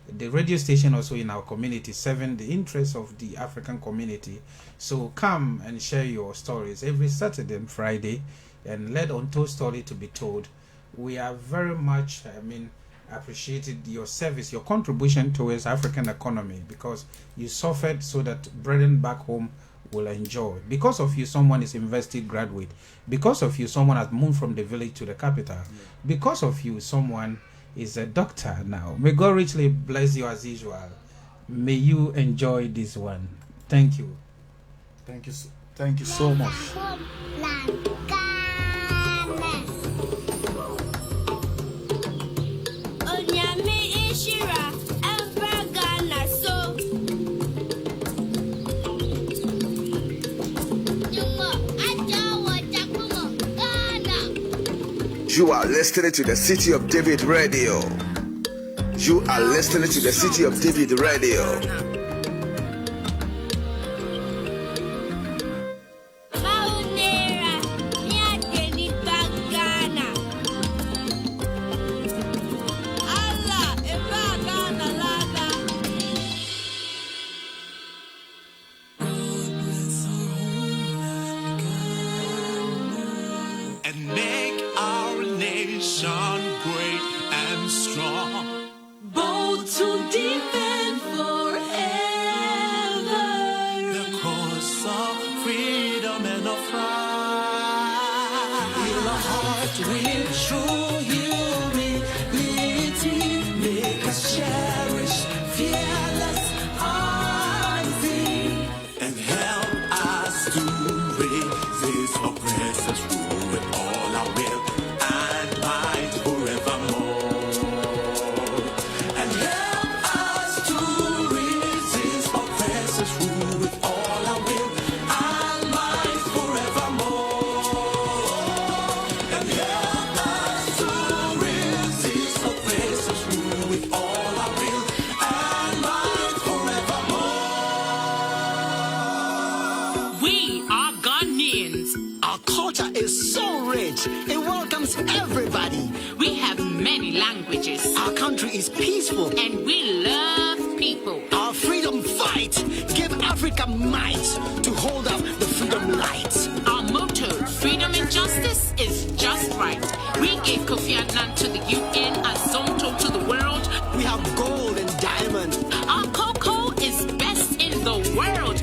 The radio station also in our community, serving the interests of the African community. So come and share your stories every Saturday and Friday, and let Untold Story to be told. We are very much, appreciated your service, your contribution towards African economy, because you suffered so that brethren back home will enjoy. Because of you, someone is invested graduate. Because of you, someone has moved from the village to the capital. Because of you, someone is a doctor now. May God richly bless you as usual. May you enjoy this one. Thank you. Thank you so much. You are listening to the City of David Radio. You are listening to the City of David Radio. Great and strong, bold to defend forever the cause of freedom and of pride. Fill our heart with true humility, make us cherish fearless honesty, and help us to resist oppressors rule with all our will. Is so rich. It welcomes everybody. We have many languages. Our country is peaceful. And we love people. Our freedom fight give Africa might to hold up the freedom light. Our motto, freedom and justice, is just right. We gave Kofi Annan to the UN and Zonto to the world. We have gold and diamond. Our cocoa is best in the world.